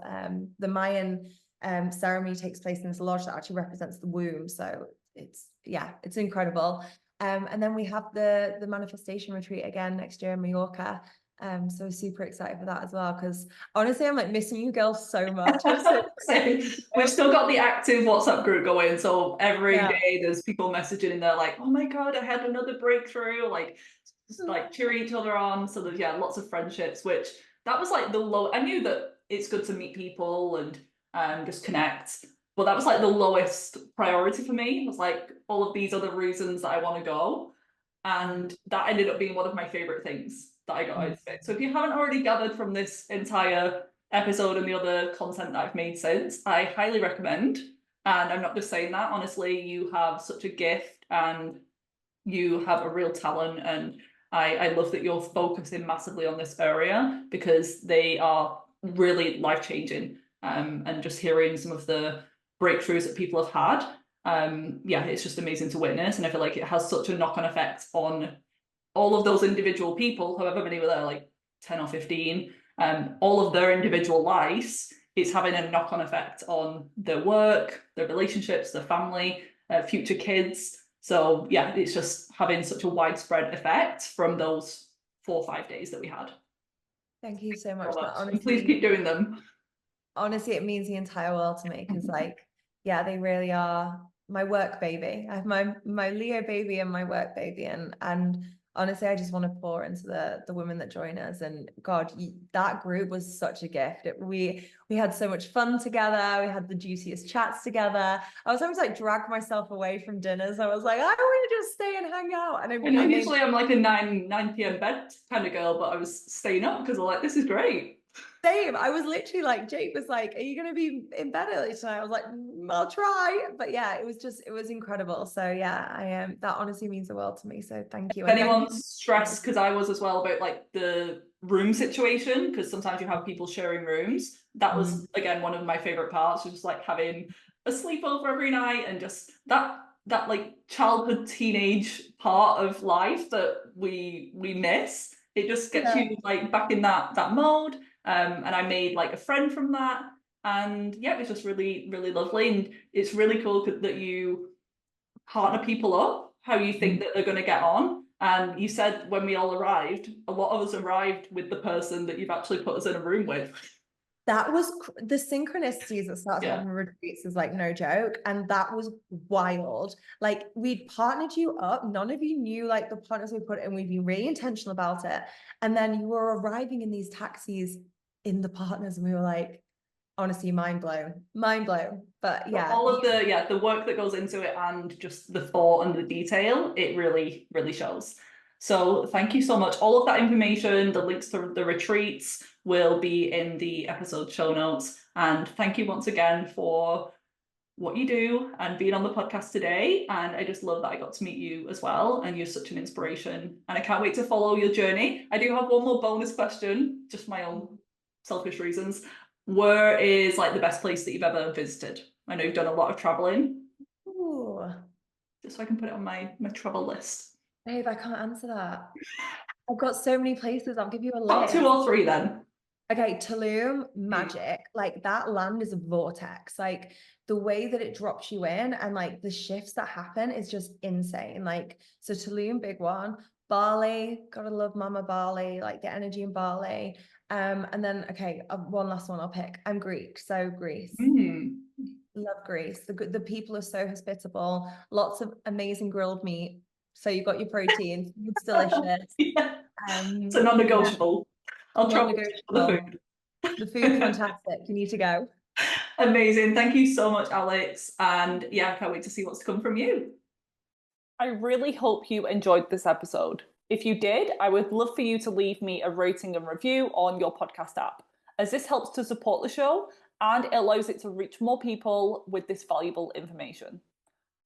The Mayan ceremony takes place in this lodge that actually represents the womb. So it's incredible. And then we have the manifestation retreat again next year in Mallorca. So super excited for that as well, because honestly I'm like missing you girls so much. We've still got the active WhatsApp group going, so every day there's people messaging in there like, oh my god, I had another breakthrough, like cheering each other on. So there's lots of friendships, which that was like the low. I knew that it's good to meet people and just connect, but that was like the lowest priority for me. It was like all of these other reasons that I want to go, and that ended up being one of my favorite things that I got out of it. So if you haven't already gathered from this entire episode and the other content that I've made since, I highly recommend. And I'm not just saying that, honestly, you have such a gift and you have a real talent, and I love that you're focusing massively on this area because they are really life-changing. And just hearing some of the breakthroughs that people have had, it's just amazing to witness. And I feel like it has such a knock-on effect on all of those individual people, however many were there, like 10 or 15, all of their individual lives. It's having a knock-on effect on their work, their relationships, their family, future kids. So yeah, it's just having such a widespread effect from those 4 or 5 days that we had. Thank you so much. Honestly, please keep doing them. Honestly, it means the entire world to me because they really are my work baby. I have my Leo baby and my work baby, and honestly, I just want to pour into the women that join us. And God, that group was such a gift. We had so much fun together. We had the juiciest chats together. I was having to like drag myself away from dinners. I was like, I want to just stay and hang out. And usually I'm like a 9 p.m. bed kind of girl, but I was staying up because I'm like, this is great. Same. I was literally like, Jake was like, are you going to be in bed early tonight? I was like, I'll try. But yeah, it was incredible. So yeah, I am, that honestly means the world to me. So thank you. If And thank you. anyone's stressed, because I was as well, about like the room situation, because sometimes you have people sharing rooms. That was again one of my favorite parts, just like having a sleepover every night, and just that like childhood teenage part of life that we miss. It just gets you like back in that mode. And I made like a friend from that, and yeah, it was just really really lovely, and it's really cool that you partner people up how you think that they're going to get on. And you said when we all arrived, a lot of us arrived with the person that you've actually put us in a room with. That was the synchronicities that starts happening with retreats is like no joke. And that was wild. Like we'd partnered you up. None of you knew like the partners we put in. We'd been really intentional about it. And then you were arriving in these taxis in the partners. And we were like, honestly, mind blown. But yeah. All of the work that goes into it and just the thought and the detail, it really, really shows. So thank you so much. All of that information, the links to the retreats will be in the episode show notes. And thank you once again for what you do and being on the podcast today. And I just love that I got to meet you as well. And you're such an inspiration. And I can't wait to follow your journey. I do have one more bonus question, just my own selfish reasons. Where is like the best place that you've ever visited? I know you've done a lot of traveling. Ooh. Just so I can put it on my travel list. Babe, I can't answer that. I've got so many places. I'll give you a Top list. 2 or 3 then. Okay, Tulum, magic. Like that land is a vortex. Like the way that it drops you in and like the shifts that happen is just insane. Like, so Tulum, big one. Bali, gotta love Mama Bali, like the energy in Bali. And then, okay, one last one I'll pick. I'm Greek, so Greece. Love Greece. The people are so hospitable. Lots of amazing grilled meat. So you've got your protein. Food's delicious. Yeah. It's a non-negotiable. I'll try the food. The food's fantastic. You need to go. Amazing. Thank you so much, Alex. And yeah, I can't wait to see what's to come from you. I really hope you enjoyed this episode. If you did, I would love for you to leave me a rating and review on your podcast app, as this helps to support the show and it allows it to reach more people with this valuable information.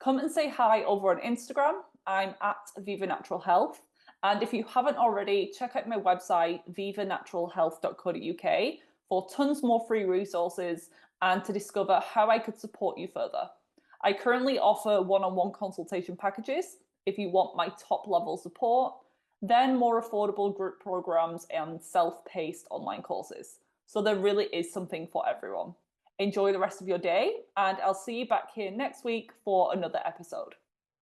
Come and say hi over on Instagram. I'm at Viva Natural Health. And if you haven't already, check out my website, vivanaturalhealth.co.uk, for tons more free resources and to discover how I could support you further. I currently offer one-on-one consultation packages if you want my top-level support, then more affordable group programs and self-paced online courses. So there really is something for everyone. Enjoy the rest of your day, and I'll see you back here next week for another episode.